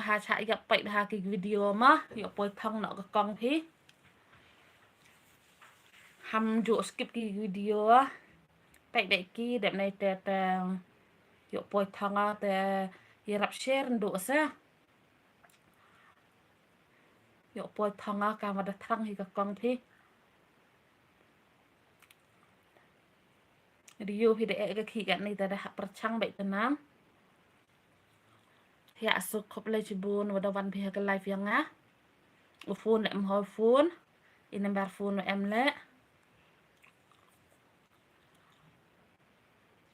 bha cha ya pai bha ki video ma yo poi thong no ka kong phi ham ju skip ki video pai dai ki dep nai te te yo poi thong a te ye rap share ndo sa yo poi thong a ka ma da thang hi ka kong phi Rio phi de ka khi kat ni ta da perchang bai tanam ya asuk khop le chibun wada wan phi ka live yang nga u phone em ho phone in number phone em le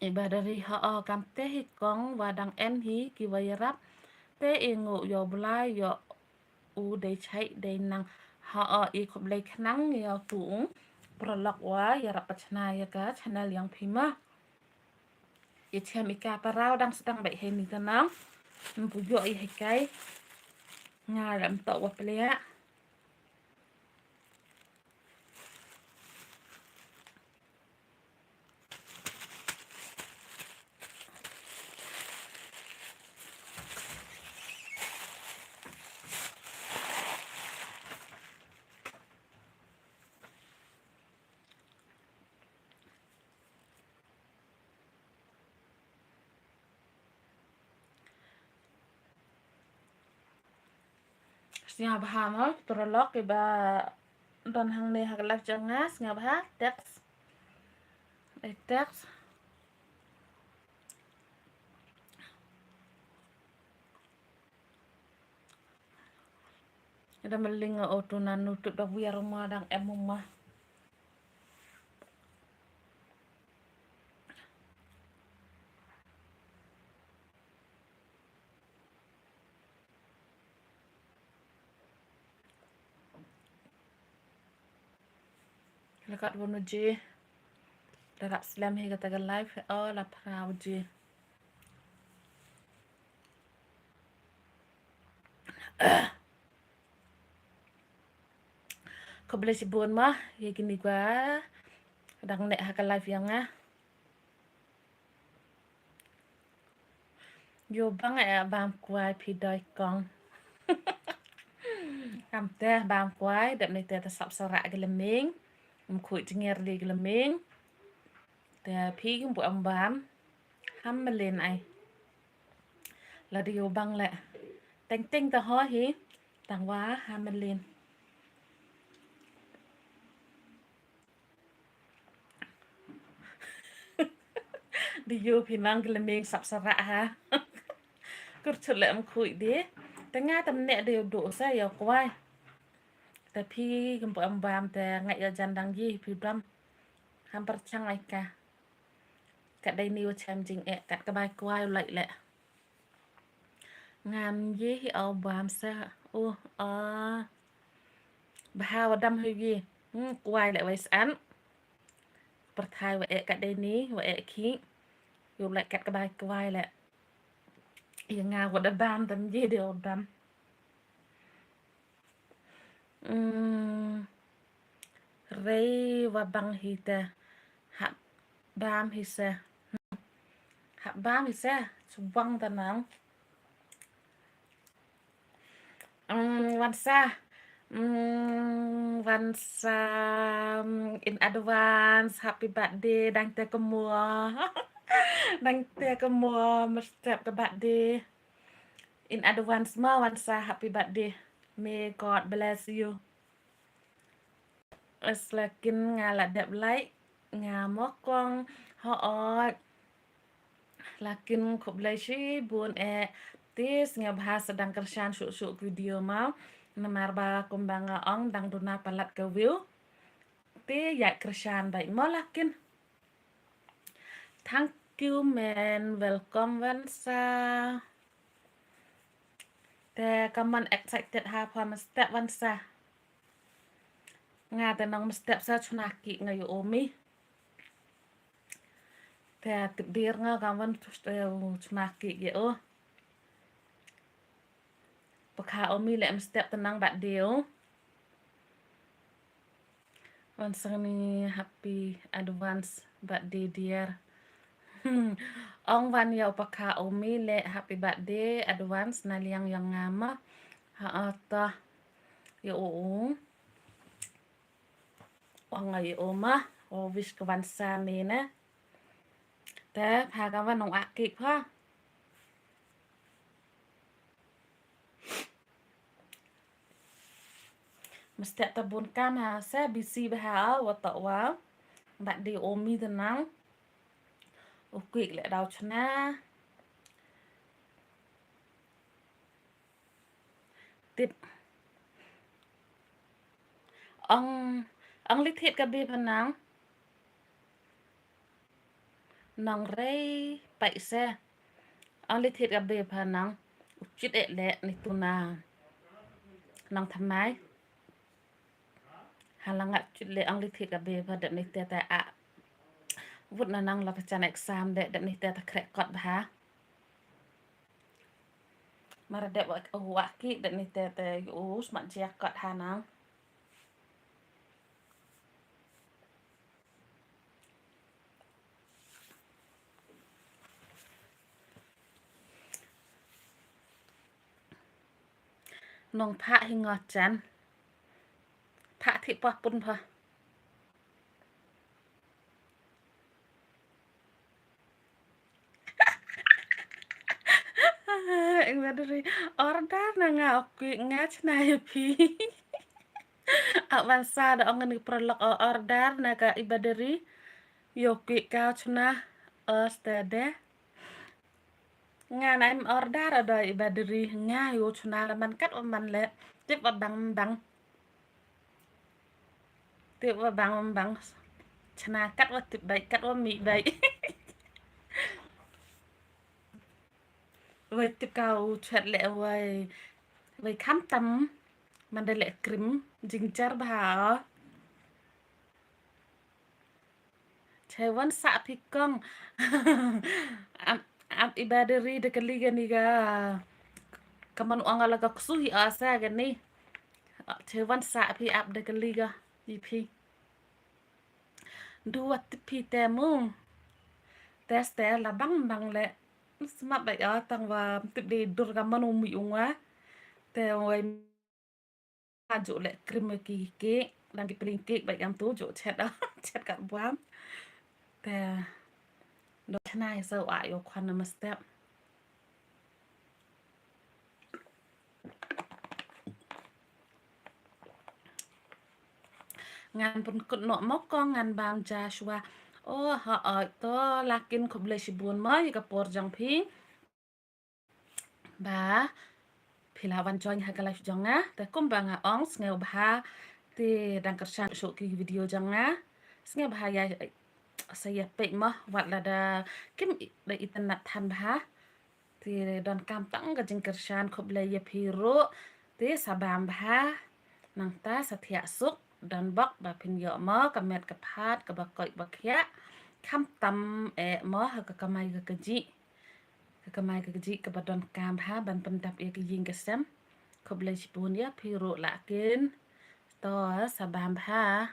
ibadari ha kam te hi kong wadang en hi ki wayarap te ingu yo blai yo u de chai de nang ha i khop le khnang yo tung prolok wa ya rap chana ya ka channel yang phima ya chem ika parau dang sedang bai he ni tanang mpuyo i hikai nga lam to wa pelea Nga baha mo prolog iba don hang ne hak live jangas nga baha text text ada meling auto nan nutup da buya rumah dang em mah lekat bono je darap slam he kata live oh la prau je ko boleh sibun mah ya gini gua kadang nek hak live yang yo bang bam kuai pi doi kong kam teh bam kuai dap ni teh sap sarak geleming khui jengir li geleming teh pi bu am bam ham melen ai la di yo bang le teng teng ta ho hi tang wa ham melen di yo pinang geleming sap sarak ha kur chule am khui de tengah tam nek de do sa yo kwai tapi gempo am bam te ngai ya jandang ji pi bam ham perchang ai ka kat dai niu cham jing kat ka bai kwai lai le ngam ji hi au bam sa o a ba wa dam hu ji kwai lại wai san per thai wa kat dai ni wa khi yo lại kat ka bai kwai le yang ngawat bam tam ye dia bam rei wa bang hita hak bam hisa hak bam hisa subang tanang wansa wansa in advance happy birthday dang te kemua dang te kemua mesti ke birthday in advance ma wansa happy birthday may God bless you Slakin ngaladap like ngamokong hoot lakin kublaishi bun tis ngabahas sedang kersan syuk video mau namar ba kumbanga ong dang duna palat ke view ti ya kersan baik mau lakin thank you man welcome Vansa te kaman excited ha pa step Vansa nga te nong step sa chunaki ngayo omi te tibir nga kaman chunaki ge o Pakha omi le step tenang bak deo. Wansang ni happy advance birthday dear. Ong wan ya pakha omi le happy birthday advance na liang yang ngama. Ha ata ya o. Ong ay oma o wish ka wansa ni na. Ta pha ka wan nong akik pa. Mesti tabun kan ha sa busy bah wa ta wa. Bak di omi tenang. Ukik le dau chna. Tip ang lithit ka bi panang nang rei pai se ang lithit ka bi panang chit le ni tuna nang thamai halangat chit le ang lithit ka bi pa de ni te ta a vut na nang la chan exam de ni te ta krek kot ba mara de wa ki de ni te u smat jia kot hanang nong pha hi ngot chan pha thi pa pun pa Ing badri order na nga okui nga chnai pi avansa da ong ni prolog order na ka ibadari yoki ka chna ostede nga na im order ada ibadari nga yo chna la man kat man le tip wa bang tip wa bang chna kat wa tip bai kat wa mi bai Vậy tiếp cao chuyện lệ vậy vậy khám tâm mà đây lệ krim dinh char bà chơi vẫn xạ phi công am ibadari de kaliga niga kaman uang ala ka kusuhi asa gani chơi vẫn xạ phi ap de kaliga ipi dua tipi temu tes te la bang lệ smart vậy ở tang và tiếp đi dur kaman umi unga te oi chỗ lệ krim ki đang cái pling cake vậy em tú chỗ chat đó chat cả buam te do chana so ai yo kwan na step ngan pun kut no mok ko ngan bang Joshua ha to lakin khoble sibun ma ka por jang phi ba philawan join ha kala jonga te kum banga ong ngeu ba ti dang kersan so ki video jonga ngeu ba ya saya pe ma wat la da kim da internet than ba ti don kam tang ka jing kersan khoble ya phiro ti sabam ba nang ta sathya suk dan bak ba phin yo ma ka met ka phat ka ba koi ba khya kham tam ma ha ka kamai ka ji cái mai cái gì cái bắt đầu cam ha ban phân đập cái gì cái xem khop lấy chỉ buồn ya phi rộ lạ kiến to sa bam ha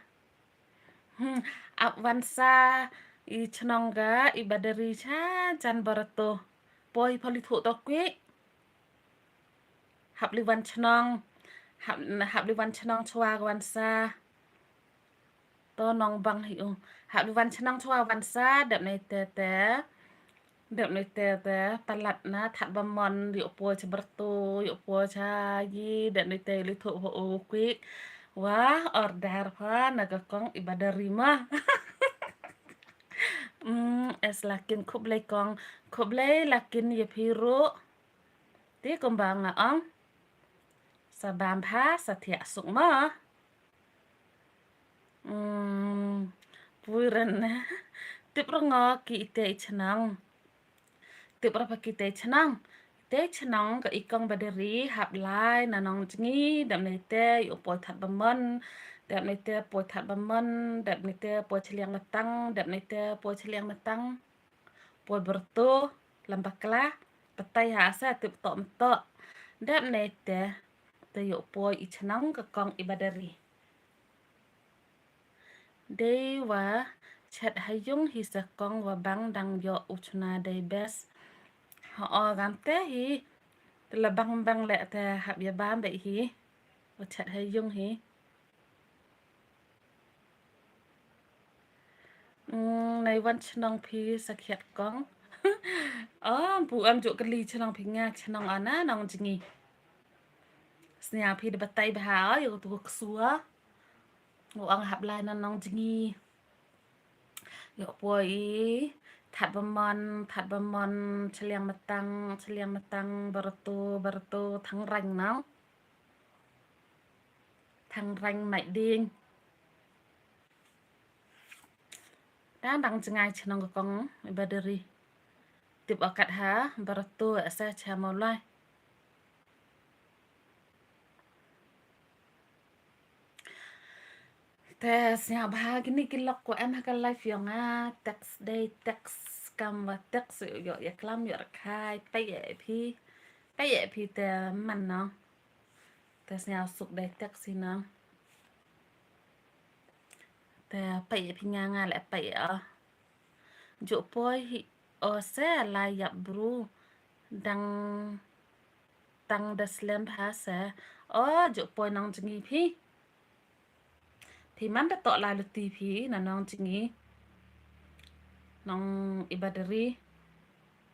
Avanza I chanonga I badari cha jan barato boy palitho to kwe habliwan chanong habliwan chanong chwa wansa to nong bang hiu habliwan chanong chwa wansa đập này tè palat na that bamon yo po cha barto yo po cha yi đập này tè litho ho kwe wah order pa nagakong ibadari ma es lakin khub lay lakin ye phiru ti kumbang ong sa bam pha sa thia suk ma puiran tip rongo ki te chanang tip ra ki te chanang ka ikong badari hap lai na nong jingi dam nei te yo poi that bamon đập này te poi that bamon đập này te poi chliang matang đập này te poi chliang matang poi berto lambakla patai hasa tip to đáp này te yo poi I chanang ka kong ibadari dewa chat hayung hi sa kong wa bang dang yo uchna day best ho gam te hi la bang le te hab ya bam be hi wa chat hayung hi nàyวันฉนองพีสักเขียดกองอ๋อผู้อำจุกะลีฉนองพิงาฉนองอันนะน้องจิงีสัญญาพีดบัตไตบหาอยู่ตัวกสัวหัวอังหับลายนั่นน้องจิงีอยู่ป่วยถัดบะมอนเฉลียงมาตังบรโตทั้งรังเนาะทั้งรังใหม่ดิงด้านดังจะไงฉนองกองบาดรีติบอากาศหาบรโตเอเซชามอลายแต่เสียบากินนี่กินล็อกกว่าแกันไลฟ์ยองtext day text กำว่า text อยู่อยากล้ำอยู่รักใครไปแย่พี่แต่มันเนาะแต่เสียสุกได้ text สิเนาะแต่ไปแย่พี่งานแหละไปจุปอยเสลายยับบรูดังตังดัสเลมภาษาจุปอยน้องจงีพี่มันจะต่อลายลุตีพี่นะน้องจงีน้องอิบาดรี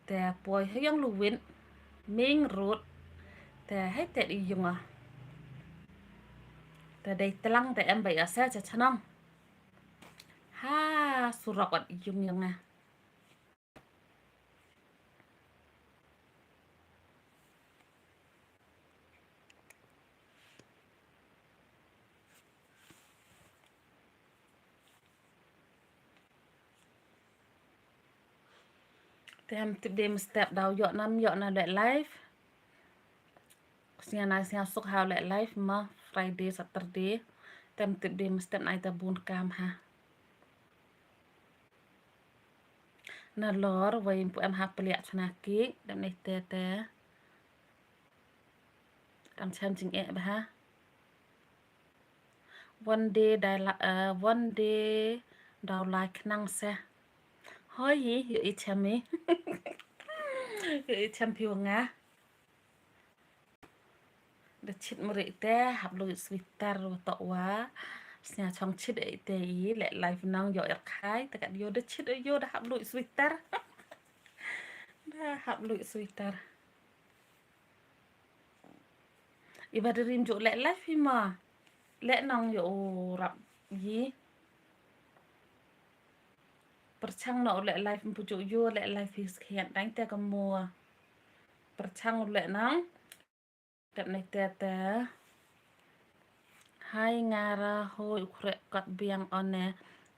แต่ปอยให้ยังลูวินมิงรูดแต่ให้แต่อียงแต่ได้ตลังแต่ไปเสจะชน้องสุรกัดอียงยังแต่ติดเดมสเต็ปดาวยอดน้ำแหละไลฟ์เสียสุขหาวแหละไลฟ์มา Friday Saturday แต่ติดเดมสเต็ปไหนแต่บุญกามฮะน่าล้อไว้ปุ๊มหาเปลี่ยนชนะกิ๊กแบบในแต่ตามแชมป์จริงบ่ฮะ one day ได้ละone day ดาวไลค์นั่งเสียเฮ้ยอยู่อีแชมป์มั้ยอยู่อีแชมป์ผิวงะเดชิดมริเตะหับลุยสวิตเตอร์ตัวว่าเสียช่องชิดไอเตยแหละไลฟ์น้องหยอกคายแต่กันโยเดชิดโยดหับลุยสวิตเตอร์หับลุยสวิตเตอร์อีบาดริมจุแหละไลฟ์พี่มาและน้องอยู่รับยีประชังเนาะและไลฟ์ปุจุโยและไลฟ์ฟิสเขียนดังแต่กมัวประชังและน้องแบบในแต่ให้งาระโหยเครกัดเบียงออนเน่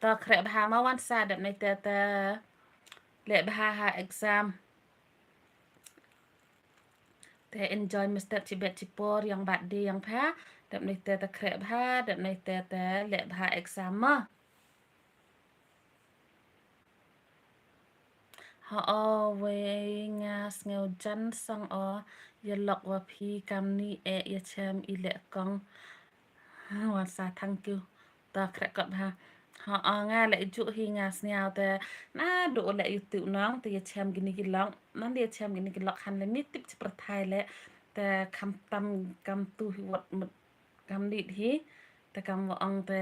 ต่อเครบหามาวันซาแบบในแต่และบหา exam แต่ enjoy Mr. Tibet Chipor ยังบัดดียังแพ้แบบในแต่เครบหาแบบในแต่และบหา exam มา họ về nga nghèo chân sang giờ lọc và phi cam ni giờ chem ile con hoàn sa thank you ta khẽ cận ha họ nga lại chủ hi nga nghèo te na độ lại tự nong te chem gini ki long nan de chem gini ki lok han le mi tip chpra thai le te kham tam kam tu hi wat mut kam dit hi te kam ong te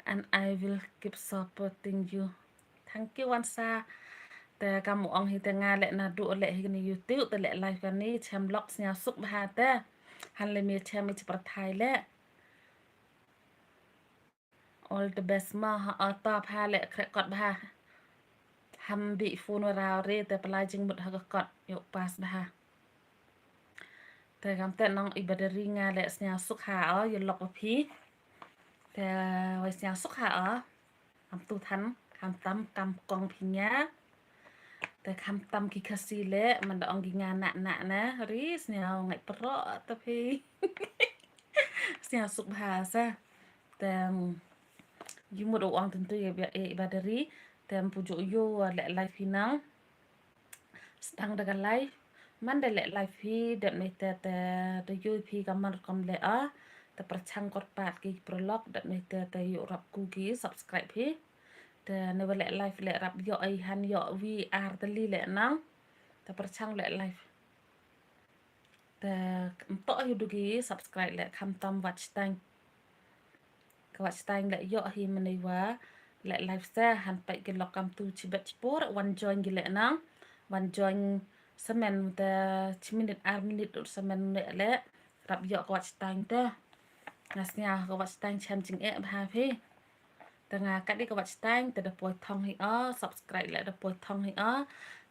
and I will keep supporting you thank you one saแต่กำมองฮิตงานแหละนะดูแหละฮิกนี่ยูติวแต่แหละไลฟ์กันนี้แชมป์ล็อกเนี่ยสุกบาแต่ฮันเลยมีแชมป์มีจะประทายแหละ all the best มาตอบฮาแหละแครกอดบาทำบีฟูนวราวเรแต่ปลายจึงหมดฮากอดยกปาสบาแต่กำแต่น้องอิบดารีงานแหละเนี่ยสุกหาอย่าล็อกพี่แต่ไว้เนี่ยสุกหาคำตูทันคำตั้มกำกองพิญญาแต่คำตำกิคาซีเละมันดองกิงานหนะนะรีสเนี่ยไงประหลาดตะพีเนี่ยสุภาษะแต่ยูมุดอ่างtentu ya ibadariแต่pujuk yo le live hinang sedang dengan live man de le live hi de mete te yo pi kamar kom le te perchang kot pat ki prolog de mete te yo rap ku ki subscribe hiแต่ในวันเละไลฟ์เละรับย่อไอฮันย่อวีอาร์ตลีเละนังแต่ประชังเละไลฟ์แต่ต่ออยู่ดูกี้ subscribe เละคำตำวัดสตังกวัดสตังเละย่อฮีมันในว่าเละไลฟ์แซ่หันไปกินล็อกคำตูชิบะชิปอร์วันจอยกินเละนังวันจอยสมัยแต่ชิมินิตอาร์มินิตอุสมัยเละเละรับย่อกวัดสตังเต้งัสเนี่ยกวัดสตังชันจิงบาพี่แต่งากัดดีกว่าสไตล์แต่เดปวยทองให้subscribe และเดปวยทองให้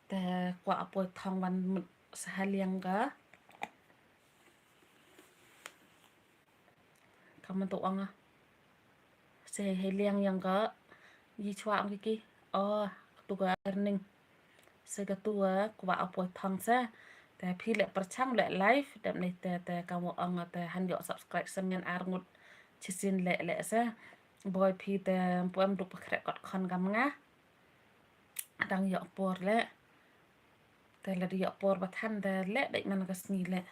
แต่กว่าปวยทองวันสหเลียงก็คำมันตัวเสียให้เลียงยังก็ยี่ชวางกี่ตัวearning เสียตัวกว่าปวยทองซะแต่พี่เละประชังเละไลฟ์แบบนี้แต่กำว่าแต่หันยอ subscribe สมัยอารมุดชิสินเละซะบอยพี่แต่ปวมดุปแคร์กอดคอนกำงะดังหยอกปวดและแต่ละหยอกปวดบัทันแต่และเด็กมันก็สนีแหละ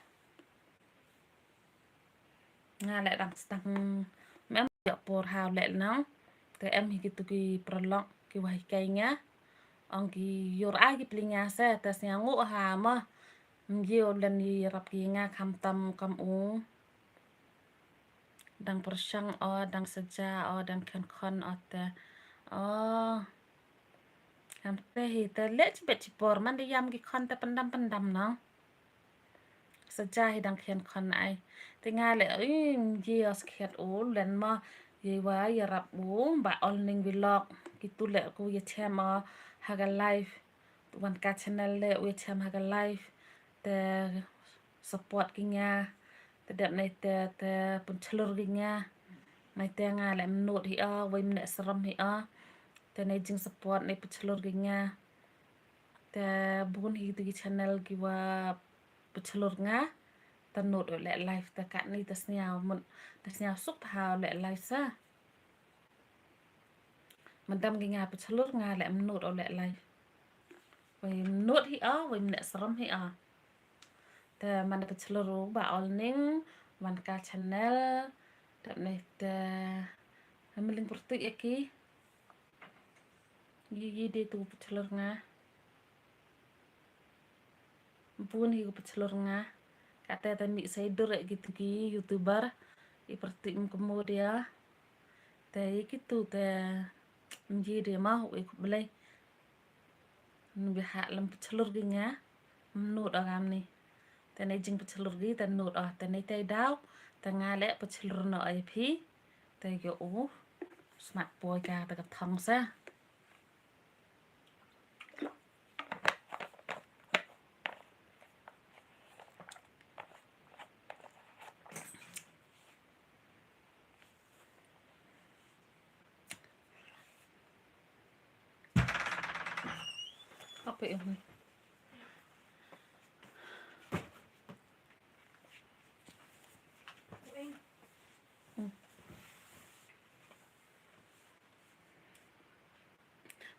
งาและดังสตังแม่หยอกปวดหาวแหละน้องแต่ฮิกิตุกีประลองกิวให้ไกงะองกิยูรากิปลิงาเสแต่เสียงงูหามะยิวเล่นยีรับกิงะคำตำคำดังประชังดังสจาดังคันคอนแต่คำแต่เละจิเบจิปอร์มันได้ยำกี่คอนแต่ปันดำเนาะสจาให้ดังคันคอนไอแต่งานเลยยี่สเขียดเล่นมายี่ว่าอย่ารับบะออลนิงวิลล็อกกิตุเละกูยี่แชมฮากาไลฟ์วันการชแนลเละยี่แชมฮากาไลฟ์แต่สปอร์ตกิงาแต่เด็กในแต่ปุ่นฉลองกิงาในแต่งานแหละมันโน้ตที่ไว้มันเนี่ยสรมที่แต่ในจริงสปอร์ตในปุ่นฉลองกิงาแต่บุญที่ที่ชแนลกี่ว่าปุ่นฉลองงาแต่โน้ตแหละไลฟ์แต่การนี้แต่สัญญามันแต่สัญญาสุขภาพแหละไลฟ์ซะมันดำกิงาปุ่นฉลองงาแหละมันโน้ตแหละไลฟ์ไว้โน้ตที่ไว้มันเนี่ยสรมที่แต่มันเป็นฉลองบ่าวนิ่งวันการชแนลแต่ในแต่มันลิงปรตุยกี้ยี่ดีตัวเป็นฉลองงาบุญที่กูเป็นฉลองงาแต่มีใส่ดรgitu ki youtuber seperti kemudianแต่gituแต่menjadi mau ikut beli biar lam celur gini menurut orang nihแต่ในจริงเป็นฉลุรีแต่หนูดแต่ในใจดาวแต่งานและเป็นฉลุนไอพีแต่โยสมัครปวยกาแต่กับทองซะapa ini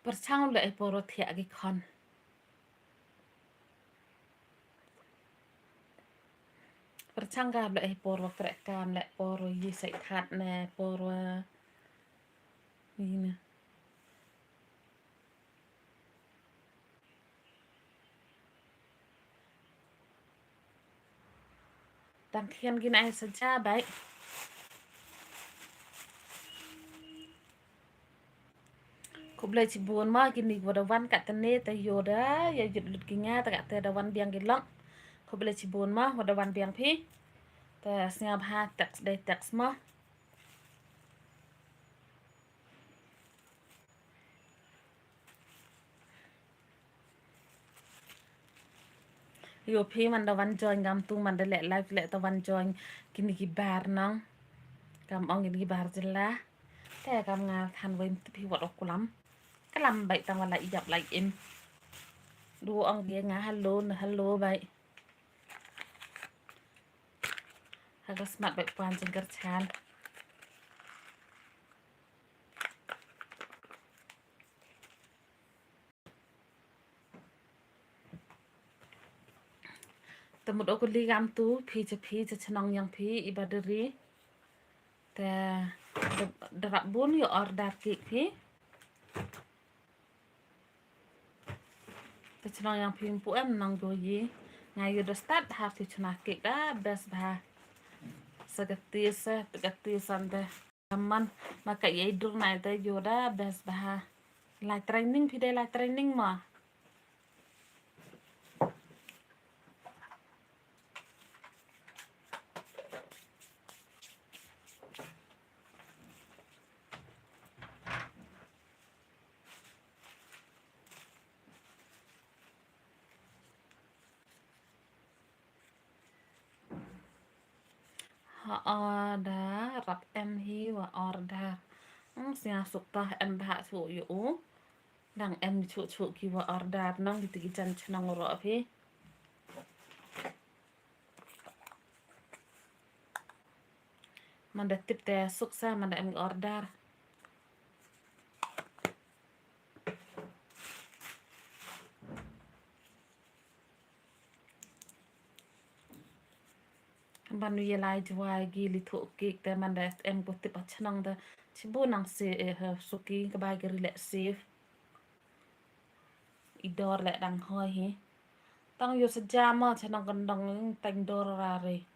perchang le poro thia gi khon perchang ga le poro krekam le poro yi sai that ne poro ni tang khian gin ai saja bai kublai ci buon ma gini goda wan ka tane ta yoda ya yut lut ginya ta ka ta wan biang gilok kublai ci buon ma goda wan biang phi ta snap ha tax de tax ma yo phi man da wan join gam tu man da le live le ta wan join gini gi bar nang gam ong gini gi bar jela ta gam nga than wen phi wat okulam kalam bai tang wala ijap like im du ong dia nga hello bai haga smart bai pan jengker chan temut aku li gam tu phi je chnong yang phi ibadari ta darak bun yo order ki phi ta chnong yang phi pu em nang do yi ngai yo start have to chna ki da best ba sagati sande man maka ye dur nai ta yo da best ba like training phi de like training ma ha order rap em hi wa order sia sukta em ba chu yu dang em chu ki wa order nang di ti chan chnong ro phi man da tip te suksa man da em order ban wi lai jwai gi li thu ki te man da em ko tip chnong da chibu nang se suki ka ba gi le safe idor le dang hoi hi tang yo saja ma chnong kan dong tang dor ra reLis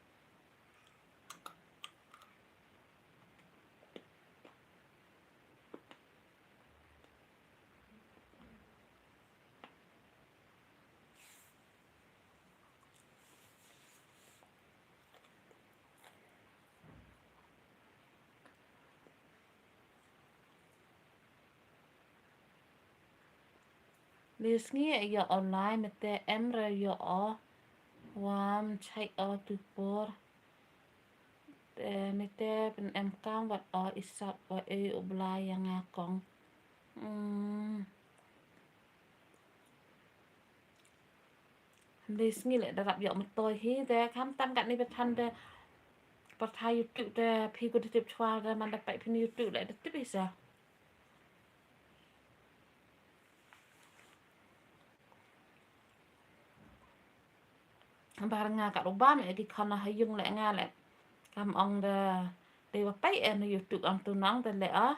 ngi ya online mete em ra yo o wam chai o tu por mete pen em kang wat o isap o e ubla yang akongLis ngi le darap yo metoy hi te kham tam kat ni betan de pat hai youtube de phi ko tip chwa de man da pai phi youtube le de tip isa bar nga ka roba me di khana hayung le nga le kam ong de wa pai en youtube am tu nang de le a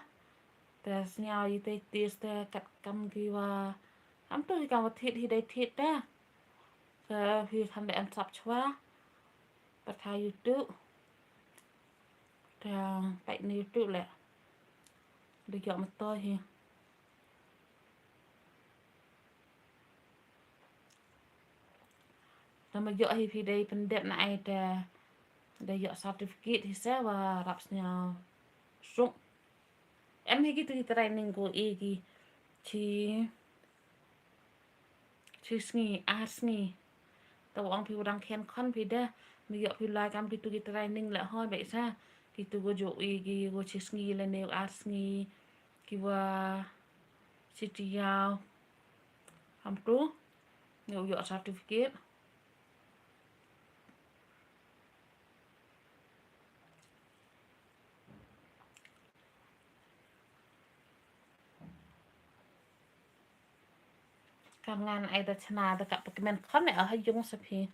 te snya yi te tis te kat kam gi wa am tu hi kam wa thit hi de thit ta te hi tham de em sap chwa pat hai youtube te pai ni youtube le de yo ma to hi Nama yo hi phi de pendet na ai de yo certificate hi sa wa raps nya sung em hi gitu training ko e gi chi sngi sngi to ang phi rang khen khon phi de mi yo phi la kam gitu training la hoi bai sa gitu go jo e gi go chi sngi le ne sngi ki wa chi ti yao ham tu yo certificate Kangan ai da chana da ka pokmen khon ne ha yung sa phi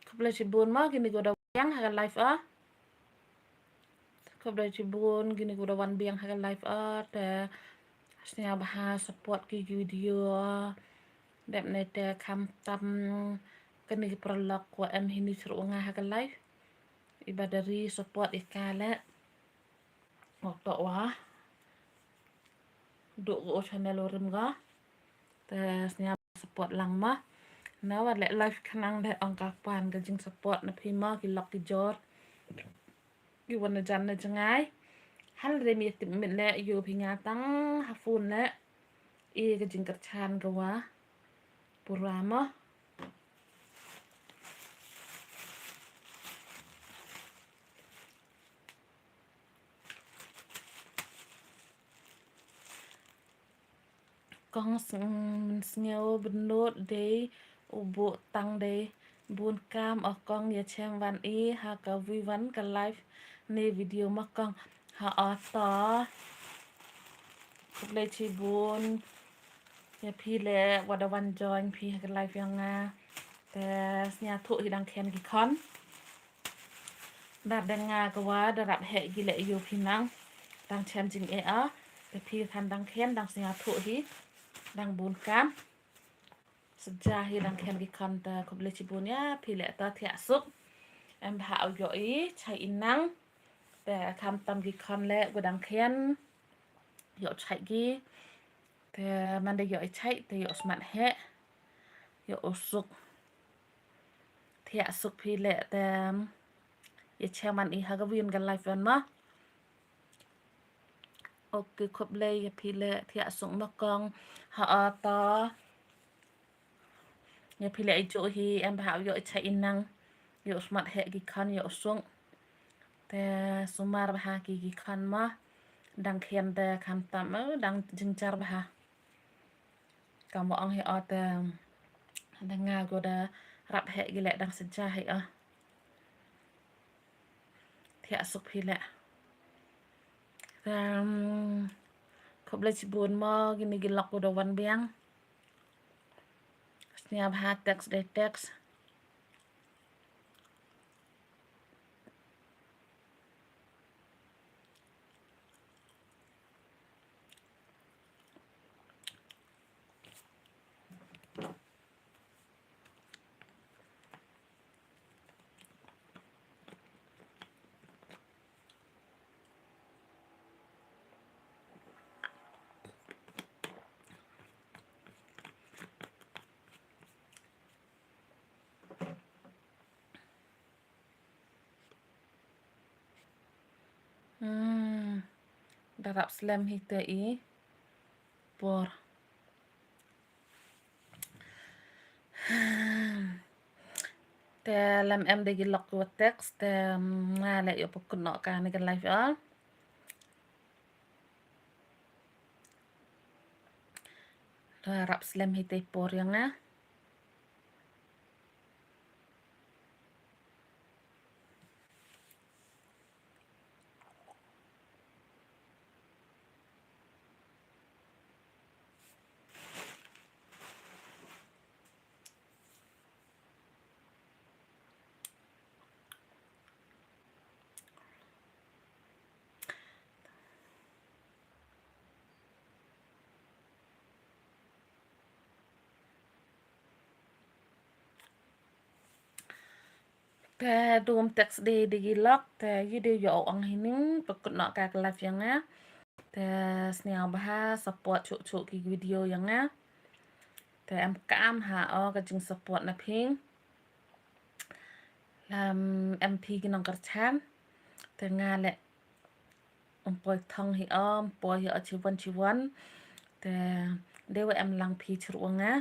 Kobla chibun ma gini goda yang ha life Kobla chibun gini goda wan biang ha life te snya bahas support ki video đẹp này te kam tam kani prolog ko em hini serunga ha life ibadari support ikala waktu wah do o channel orim ga te snya support lang ma na wa le life kanang de angka pan ga jing support na phima ki lok ki jor ki wana jan na jangai hal re mi tim mit le yo phinya tang ha fun le e ga jing kar chan ga wa purama con sneo benot de ubo tang de bun cam ở con ya chem van e ha ka vi van ka live ne video ma con ha ở to cũng lấy chi bun ya pi le wada van join pi ha ka live yang nga te snya thu hi dang khen ki con đạp đằng nga ka wa da rap he gi le yo pi nang dang chem jing e a te pi than dang khen dang snya thu hi dang bun cam sejah hilang khen ki kan ta ko ble ci bunya pile ta thia sup em hao yo i chai inang te kam tam ki kan le godang khen yo chai gi te man de yo i chai te yo smat he yo usuk thia sup pile te ye chairman i ha ga win gan life on ma ok ko ble ye pile thia sung ma kong ha ta ye pile ai jo hi em hao yo i chai inang yo smat he gi kan yo sung te sumar bah ki kan ma dang khen te kam tam dang jingjar bah kamu ang he ate dang nga go da rap he gi le dang seja he thia suk phi le ko ble ci bun mo gini gi lok go da wan biang snya bah text de text darap slam hi te i por te lam em de gi lok go text te nga le yo pokun no ka ni gan live darap slam hi te por yang na te dum text de gi lok te yu de yo ang hining pokun no ka live yang na te snya bah support chu ki video yang na te em cam ha o ka jing support na phing làm MP cái nông cắt chan te nga le poi thong hi poi hi chi wan te dewa em lang phi chru nga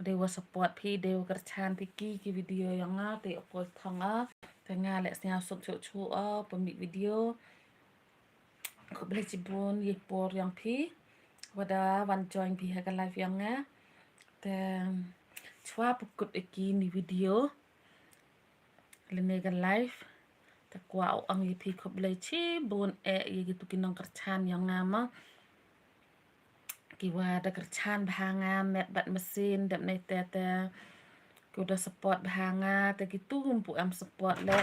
dewa support phi dewa kar chan pi ki video yang nga te poi thong te nga le snya suk chu pemi video ko ble chi bon ye por yang phi wada wan join phi ha ka live yang nga te chwa pukut iki ni video le mega live แต่กว่าเอาอีพีครบเลยชีบนgitu kinong kerchan yang ngama kiwa ada kerchan bahanga met bat mesin dap nei tete kuda support bahanga te gitu umpu am support le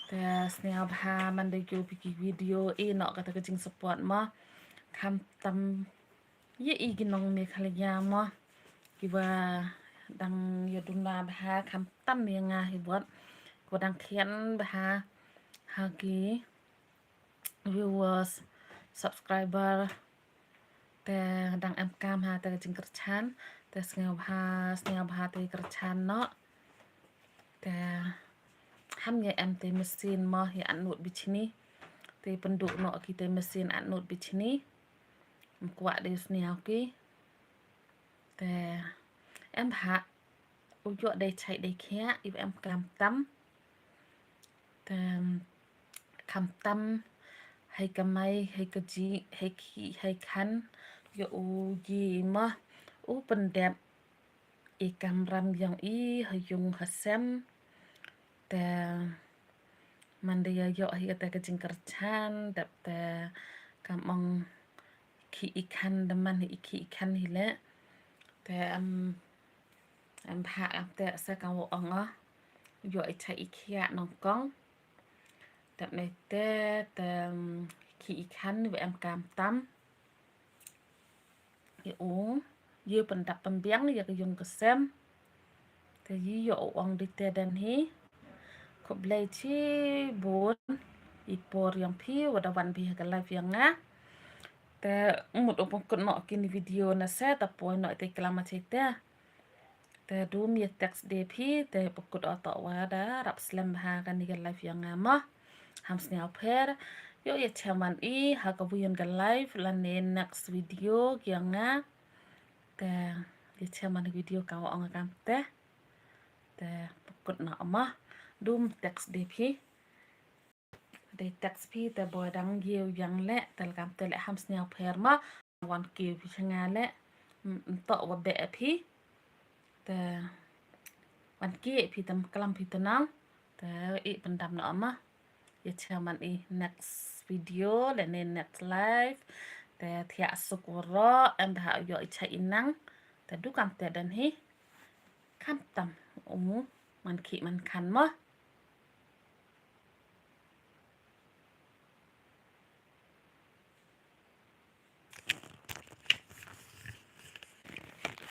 te snia bah man de yo piki video no kata kecing support ma kam tam ye kinong me khalya ma kiwa dang yaduna bah kam tam yang ngah kodang khian bah hagi viewers subscriber te dang em cam ha te jing kerchan te sngaw ha te kerchan no te ham ye em te mesin mo ya anut bichini te penduk no ki te mesin anut bichini mkwa de sngaw ki te em ha u yo de chai de khia if em cam tam te cam tam hay kamay hay kaji hay khi hay khăn yo u gì mà u bên đẹp i cam ram yang i hay dùng hạt sem te mandaya yo hay kata kecing kerchan dap te kamong ki ikan deman iki ikan hile te am ha am te sa kawo onga yo i chai ikia nongkong dap ne te ki ikan với em cam tam uống dưa phần đập phần biếng giờ cái dùng cái xem thì ví dụ ông đi tè đàn hi có lấy chi bốn ipor yang pi wada wan pi cái live yang á te một ông con nọ kinh video na se tập point nọ te kelama te te du mi text de pi te pokut auto wada rap slam ha kan ni cái live yang ama ham snel per yo ya chaman i ha ka buyon cái live la ne next video yang á te ya chaman video ka ong kam te pokut na ama dum text de pi de text pi te boy dang yew yang le tel kam te le ham snel per ma wan ki pi changa le to wa be pi te wan ki pi tam kalam pi tanang te I pendam na ama ya chaman I next video le ne next live te thia sukuro em ha yo I chai inang te du kam te dan hi kam tam man ki man kan ma